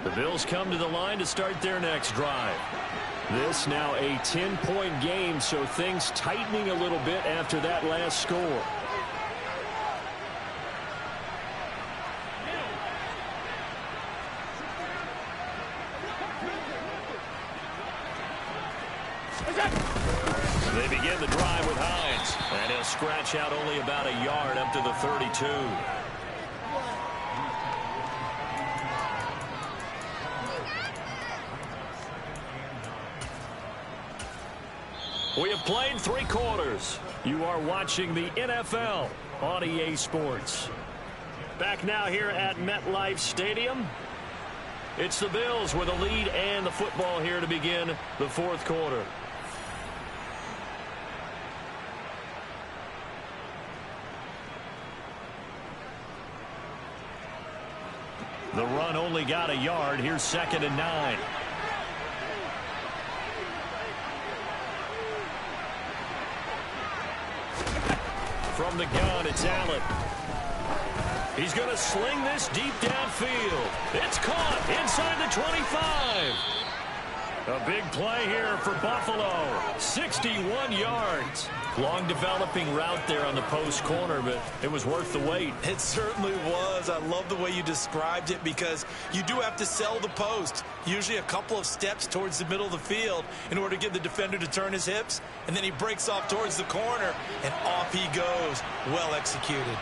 S1: The Bills come to the line to start their next drive. This now a 10-point game, so things tightening a little bit after that last score. scratch out only about a yard up to the 32. We have played 3 quarters. You are watching the NFL on EA Sports. Back now here at MetLife Stadium. It's the Bills with a lead and the football here to begin the 4th quarter. The run only got a yard. Here's 2nd and 9. From the gun, it's Allen. He's going to sling this deep downfield. It's caught inside the 25. A big play here for Buffalo. 61 yards. Long developing route there on the post corner, but it was worth the wait.
S4: It certainly was. I love the way you described it because you do have to sell the post. Usually a couple of steps towards the middle of the field in order to get the defender to turn his hips. And then he breaks off towards the corner, and off he goes. Well executed.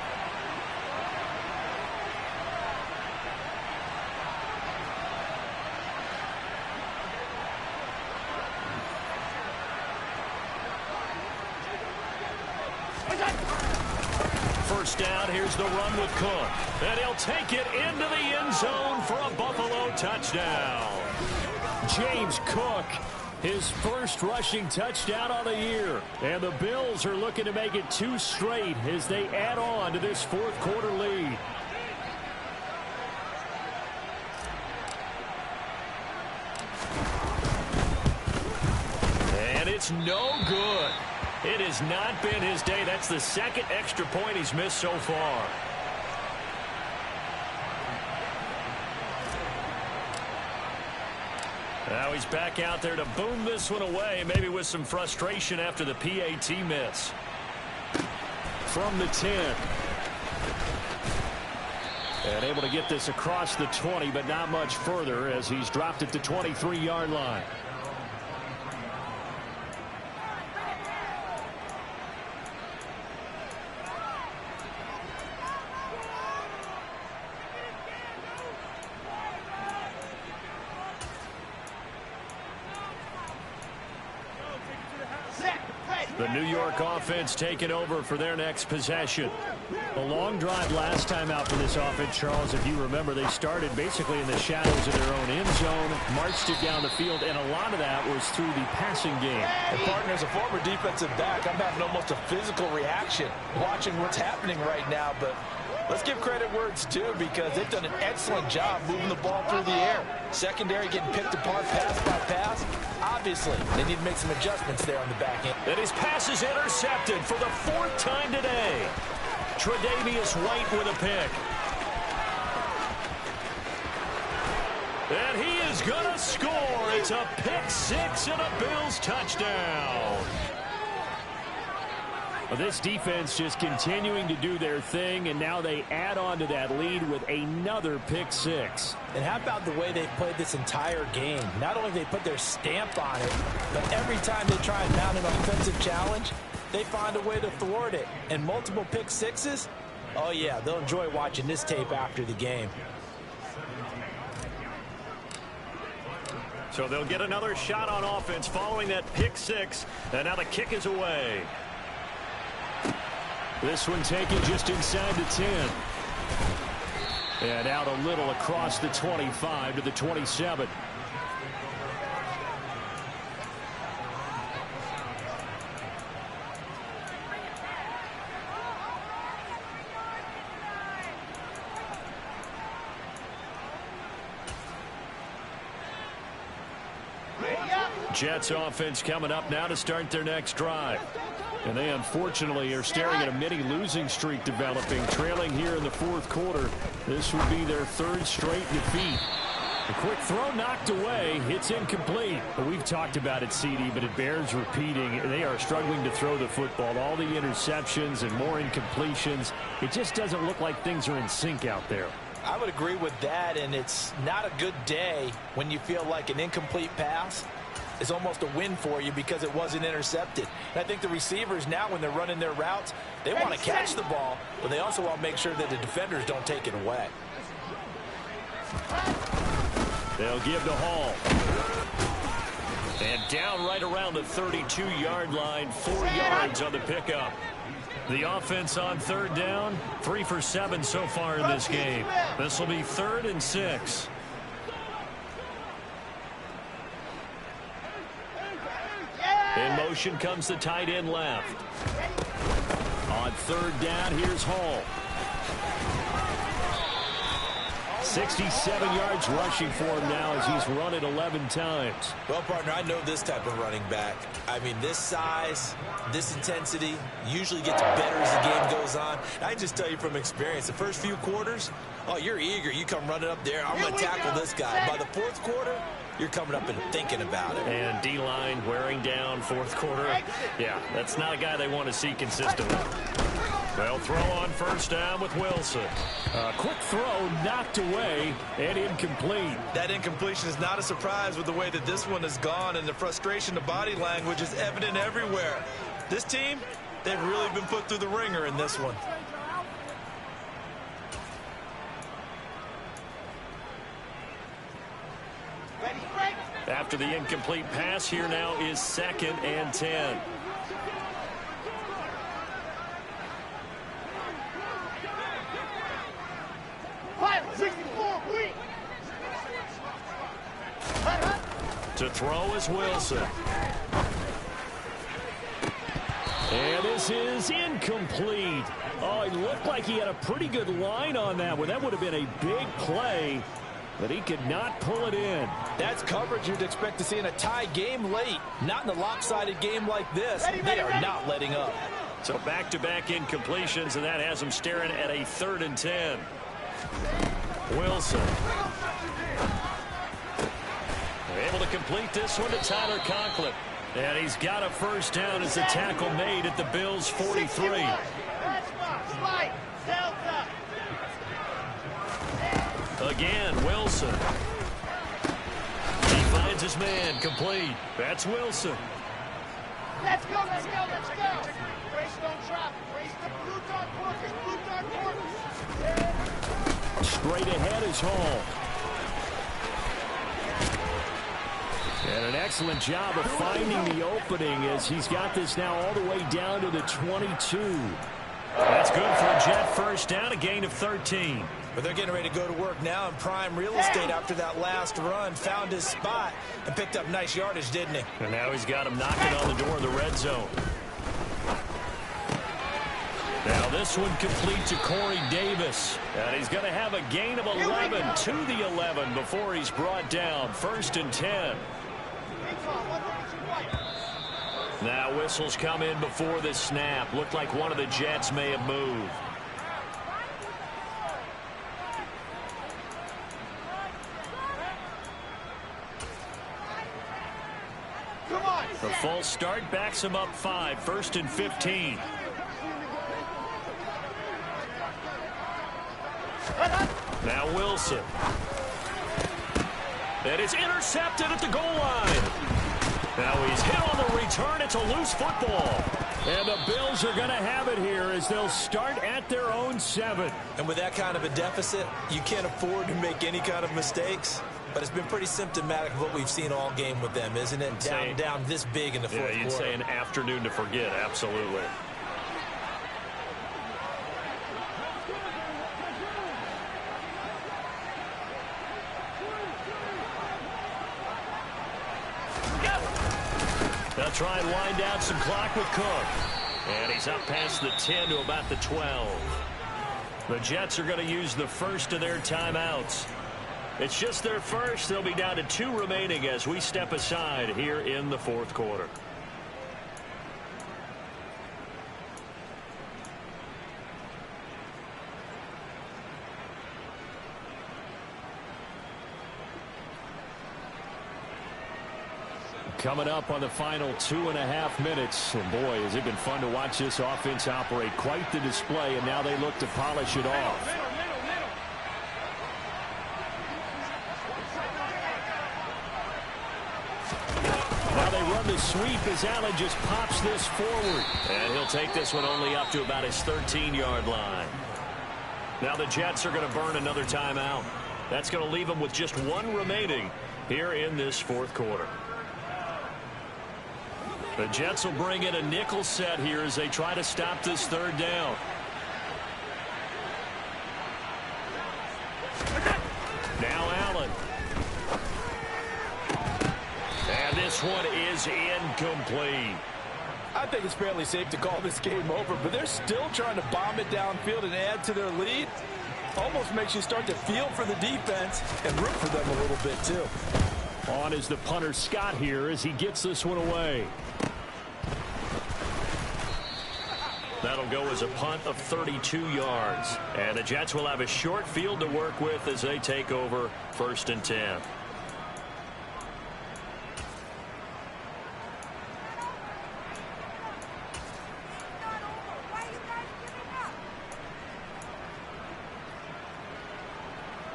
S1: First down, here's the run with Cook. And he'll take it into the end zone for a Buffalo touchdown. James Cook, his first rushing touchdown on the year. And the Bills are looking to make it 2 straight as they add on to this 4th quarter lead. And it's no good. It has not been his day. That's the 2nd extra point he's missed so far. Now he's back out there to boom this one away, maybe with some frustration after the PAT miss. From the 10. And able to get this across the 20, but not much further as he's dropped at the 23-yard line. The New York offense taking over for their next possession. A long drive last time out for this offense, Charles. If you remember, they started basically in the shadows of their own end zone, marched it down the field, and a lot of that was through the passing game.
S4: And partner, as a former defensive back, I'm having almost a physical reaction watching what's happening right now. But let's give credit where it's due because they've done an excellent job moving the ball through the air. Secondary getting picked apart pass by pass. Obviously, they need to make some adjustments there on the back end.
S1: And his pass is intercepted for the 4th time today. Tre'Davious White with a pick. And he is going to score. It's a pick 6 and a Bills touchdown. Well, this defense just continuing to do their thing, and now they add on to that lead with another pick 6.
S4: And how about the way they've played this entire game? Not only they put their stamp on it, but every time they try and mount an offensive challenge, they find a way to thwart it. And multiple pick 6s, oh yeah, they'll enjoy watching this tape after the game.
S1: So they'll get another shot on offense following that pick 6, and now the kick is away. This one taken just inside the 10. And out a little across the 25 to the 27. Jets offense coming up now to start their next drive. And they unfortunately are staring at a mini losing streak developing, trailing here in the 4th quarter. This would be their 3rd straight defeat. A quick throw knocked away. It's incomplete. We've talked about it, CD, but it bears repeating. They are struggling to throw the football. All the interceptions and more incompletions. It just doesn't look like things are in sync out there.
S4: I would agree with that, and it's not a good day when you feel like an incomplete pass is almost a win for you because it wasn't intercepted. And I think the receivers now, when they're running their routes, they want to catch the ball, but they also want to make sure that the defenders don't take it away.
S1: They'll give to Hall. And down right around the 32-yard line, 4 yards on the pickup. The offense on third down, 3 for 7 so far in this game. This will be 3rd and 6. In motion comes the tight end left. On third down, here's Hall. 67 yards rushing for him now as he's run it 11 times.
S2: Well, partner, I know this type of running back. I mean, this size, this intensity usually gets better as the game goes on. I can just tell you from experience, the first few quarters, oh, you're eager. You come running up there. I'm going to tackle this guy. By the fourth quarter, you're coming up and thinking about it.
S1: And D-line wearing down fourth quarter. Yeah, that's not a guy they want to see consistently. They'll throw on first down with Wilson. Quick throw knocked away and incomplete.
S2: That incompletion is not a surprise with the way that this one has gone, and the frustration, the body language is evident everywhere. This team, they've really been put through the ringer in this one.
S1: After the incomplete pass, here now is 2nd and 10. To throw is Wilson. And this is incomplete. Oh, he looked like he had a pretty good line on that one. That would have been a big play, but he could not pull it in.
S4: That's coverage you'd expect to see in a tie game late. Not in a lopsided game like this. They are not letting up.
S1: So back-to-back incompletions, and that has him staring at a 3rd and 10. Wilson. Able to complete this one to Tyler Conklin. And he's got a first down as the tackle made at the Bills' 43. Again, Wilson. He finds his man, complete. That's Wilson.
S3: Let's go, let's go, let's go. Brace, don't drop. Brace the blue dart porkers, blue dart porkers.
S1: Straight ahead is Hall. And an excellent job of finding the opening as he's got this now all the way down to the 22. That's good for a Jet first down, a gain of 13.
S2: But they're getting ready to go to work now in prime real estate after that last run. Found his spot and picked up nice yardage, didn't he?
S1: And now he's got him knocking on the door of the red zone. Now this one complete to Corey Davis. And he's going to have a gain of 11 to the 11 before he's brought down. 1st and 10. Now whistles come in before the snap. Looked like one of the Jets may have moved. The false start backs him up 5. 1st and 15. Now Wilson. And it's intercepted at the goal line. Now he's hit on the return. It's a loose football. And the Bills are going to have it here as they'll start at their own 7.
S2: And with that kind of a deficit, you can't afford to make any kind of mistakes. But it's been pretty symptomatic of what we've seen all game with them, isn't it? Down this big in the fourth quarter.
S1: Yeah, you'd say an afternoon to forget, absolutely. They'll try and wind down some clock with Cook. And he's up past the 10 to about the 12. The Jets are going to use the first of their timeouts. It's just their first. They'll be down to 2 remaining as we step aside here in the fourth quarter. Coming up on the final 2.5 minutes. And boy, has it been fun to watch this offense operate. Quite the display, and now they look to polish it off. sweep as Allen just pops this forward. And he'll take this one only up to about his 13-yard line. Now the Jets are going to burn another timeout. That's going to leave them with just one remaining here in this fourth quarter. The Jets will bring in a nickel set here as they try to stop this third down. Now Allen. And this one is incomplete.
S4: I think it's fairly safe to call this game over, but they're still trying to bomb it downfield and add to their lead. Almost makes you start to feel for the defense and root for them a little bit, too.
S1: On is the punter Scott here as he gets this one away. That'll go as a punt of 32 yards. And the Jets will have a short field to work with as they take over 1st and 10.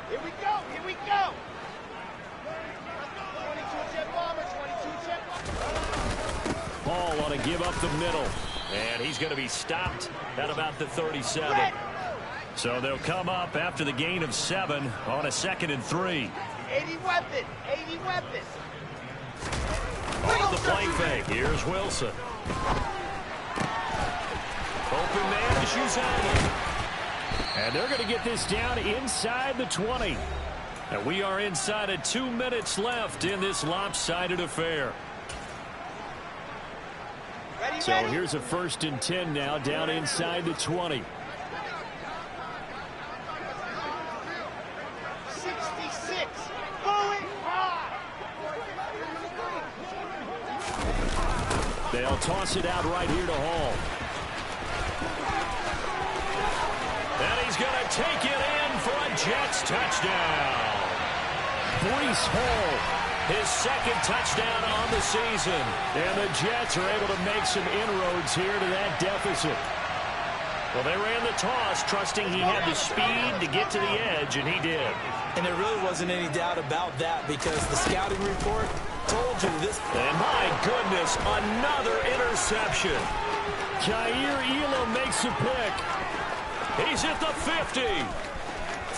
S3: Here we go, here we go. 22 Jet Bomber, 22 Jet Bomber.
S1: Ball want to give up the middle. And he's going to be stopped at about the 37. So they'll come up after the gain of 7 on a 2nd and 3.
S3: 80 weapon, 80 weapon.
S1: Off the play fake. Here's Wilson. Open man to Shuzani. And they're going to get this down inside the 20. And we are inside of 2 minutes left in this lopsided affair. So here's a 1st and 10 now down inside the 20.
S3: 66. Going high.
S1: They'll toss it out right here to Hall. And he's going to take it in for a Jets touchdown. Breece Hall. His 2nd touchdown on the season. And the Jets are able to make some inroads here to that deficit. Well, they ran the toss, trusting he had the speed to get to the edge, and he did.
S4: And there really wasn't any doubt about that because the scouting report told you this.
S1: And my goodness, another interception. Jair Elam makes a pick. He's at the 50,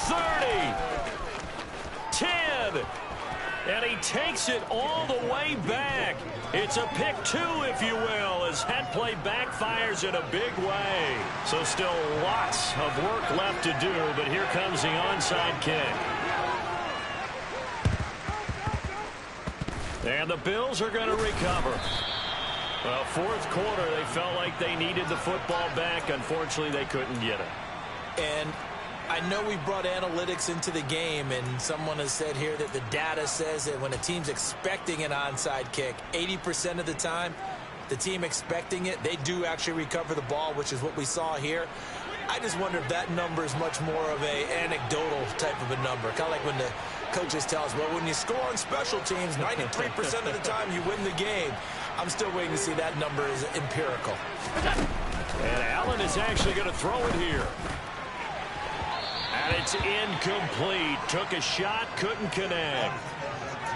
S1: 30, 10. And he takes it all the way back. It's a pick 2, if you will, as that play backfires in a big way. So still lots of work left to do, but here comes the onside kick. And the Bills are going to recover. Well, fourth quarter, they felt like they needed the football back. Unfortunately, they couldn't get it.
S4: And I know we brought analytics into the game, and someone has said here that the data says that when a team's expecting an onside kick, 80% of the time, the team expecting it, they do actually recover the ball, which is what we saw here. I just wonder if that number is much more of a anecdotal type of a number. Kind of like when the coaches tell us, well, when you score on special teams, 93% of the time you win the game. I'm still waiting to see that number is empirical.
S1: And Allen is actually going to throw it here. And it's incomplete. Took a shot, couldn't connect.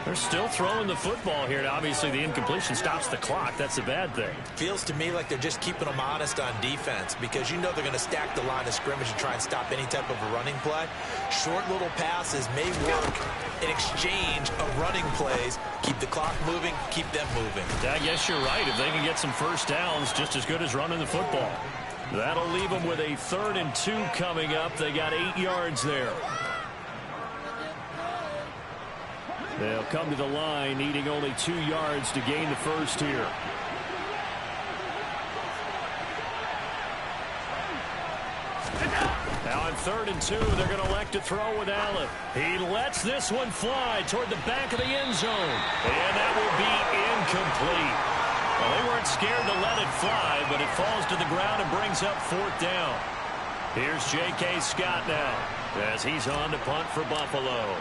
S1: They're still throwing the football here. Now, obviously, the incompletion stops the clock. That's a bad thing.
S4: Feels to me like they're just keeping them honest on defense because you know they're going to stack the line of scrimmage and try and stop any type of a running play. Short little passes may work in exchange of running plays. Keep the clock moving, keep them moving.
S1: I guess you're right. If they can get some first downs, just as good as running the football. That'll leave them with a 3rd and 2 coming up. They got 8 yards there. They'll come to the line, needing only 2 yards to gain the first here. Now on 3rd and 2, they're going to elect to throw with Allen. He lets this one fly toward the back of the end zone. And that will be incomplete. Well, they weren't scared to let it fly, but it falls to the ground and brings up 4th down. Here's J.K. Scott now as he's on to punt for Buffalo.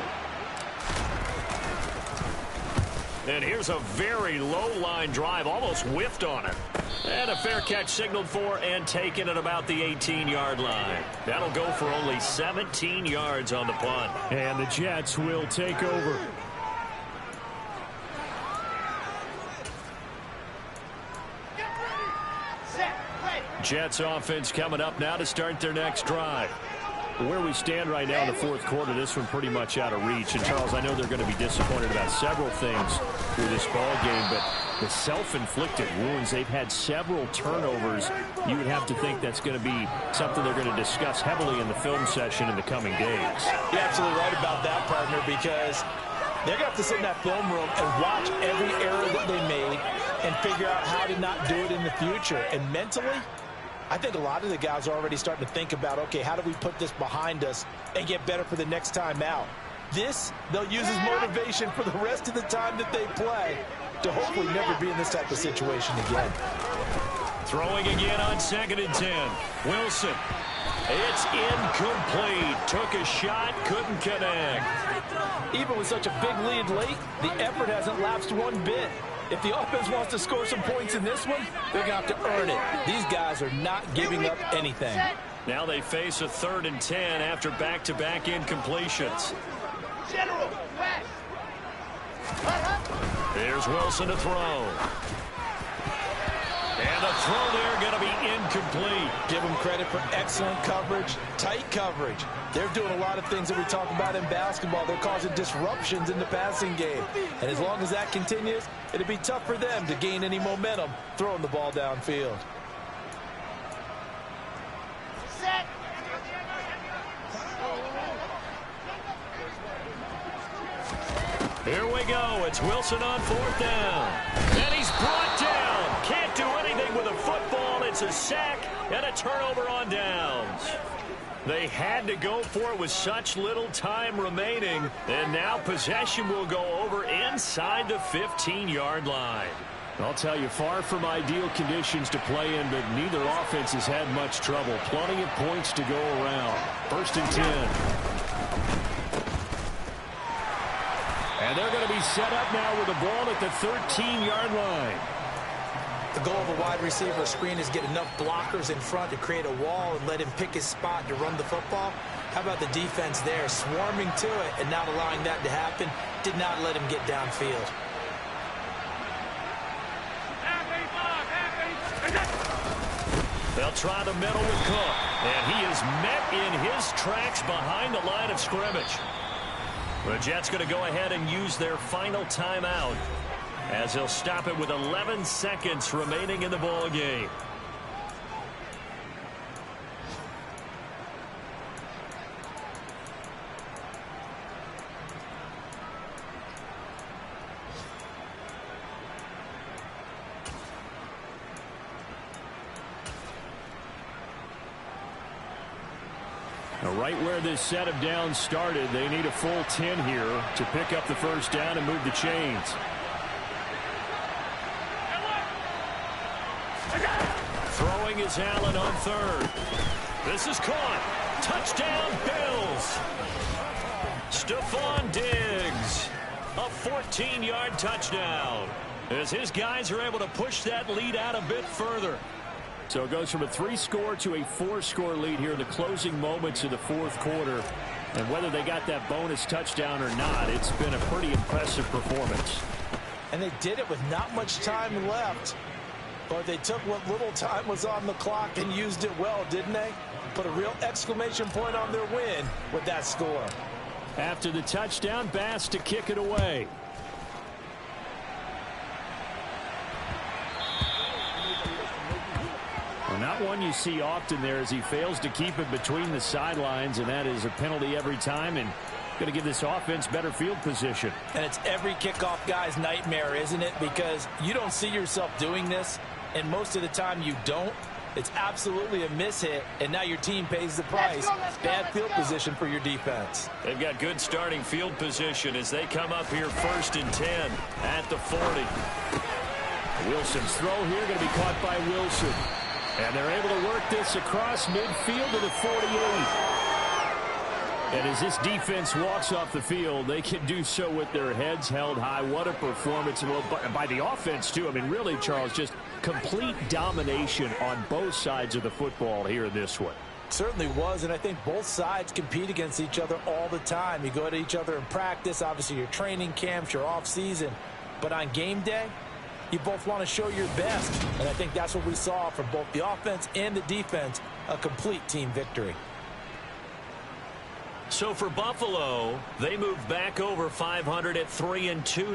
S1: And here's a very low-line drive, almost whiffed on it. And a fair catch signaled for and taken at about the 18-yard line. That'll go for only 17 yards on the punt. And the Jets will take over. Jets offense coming up now to start their next drive. Where we stand right now in the fourth quarter, this one pretty much out of reach. And, Charles, I know they're going to be disappointed about several things with this ball game, but the self-inflicted wounds, they've had several turnovers. You would have to think that's going to be something they're going to discuss heavily in the film session in the coming days.
S4: You're absolutely right about that, partner, because they're going to have to sit in that film room and watch every error that they made and figure out how to not do it in the future. And mentally, I think a lot of the guys are already starting to think about, okay, how do we put this behind us and get better for the next time out? This, they'll use as motivation for the rest of the time that they play to hopefully never be in this type of situation again.
S1: Throwing again on 2nd and 10. Wilson. It's incomplete. Took a shot, couldn't connect.
S4: Even with such a big lead late, the effort hasn't lapsed one bit. If the offense wants to score some points in this one, they're going to have to earn it. These guys are not giving up anything.
S1: Now they face a 3rd and 10 after back-to-back incompletions. Here's Wilson to throw. And the throw there going to be incomplete.
S4: Give them credit for excellent coverage, tight coverage. They're doing a lot of things that we talk about in basketball. They're causing disruptions in the passing game. And as long as that continues, it'll be tough for them to gain any momentum throwing the ball downfield.
S3: Set.
S1: Here we go. It's Wilson on 4th down. And he's brought down. Can't do anything with a football. It's a sack and a turnover on downs. They had to go for it with such little time remaining. And now possession will go over inside the 15-yard line. I'll tell you, far from ideal conditions to play in, but neither offense has had much trouble. Plenty of points to go around. 1st and 10. And they're going to be set up now with the ball at the 13-yard line.
S4: The goal of a wide receiver screen is get enough blockers in front to create a wall and let him pick his spot to run the football. How about the defense there, swarming to it and not allowing that to happen? Did not let him get downfield.
S1: They'll try the middle with Cook. And he is met in his tracks behind the line of scrimmage. The Jets going to go ahead and use their final timeout as they'll stop it with 11 seconds remaining in the ball game. Right where this set of downs started, they need a full 10 here to pick up the first down and move the chains. Throwing is Allen on 3rd. This is caught. Touchdown, Bills. Stephon Diggs. A 14-yard touchdown. As his guys are able to push that lead out a bit further. So it goes from a 3-score to a 4-score lead here in the closing moments of the fourth quarter. And whether they got that bonus touchdown or not, it's been a pretty impressive performance.
S4: And they did it with not much time left. But they took what little time was on the clock and used it well, didn't they? Put a real exclamation point on their win with that score.
S1: After the touchdown, Bass to kick it away. Well, not one you see often there as he fails to keep it between the sidelines, and that is a penalty every time and going to give this offense better field position.
S4: And it's every kickoff guy's nightmare, isn't it? Because you don't see yourself doing this, and most of the time you don't. It's absolutely a mishit, and now your team pays the price. Bad field position for your defense.
S1: They've got good starting field position as they come up here 1st and 10 at the 40. Wilson's throw here going to be caught by Wilson. And they're able to work this across midfield to the 48. And as this defense walks off the field, they can do so with their heads held high. What a performance by the offense, too. I mean, really, Charles, just complete domination on both sides of the football here in this one.
S4: Certainly was, and I think both sides compete against each other all the time. You go at each other in practice, obviously your training camps, your off season. But on game day, You both want to show your best, and I think that's what we saw from both the offense and the defense, a complete team victory.
S1: So for Buffalo, they moved back over 500 at 3-2 now.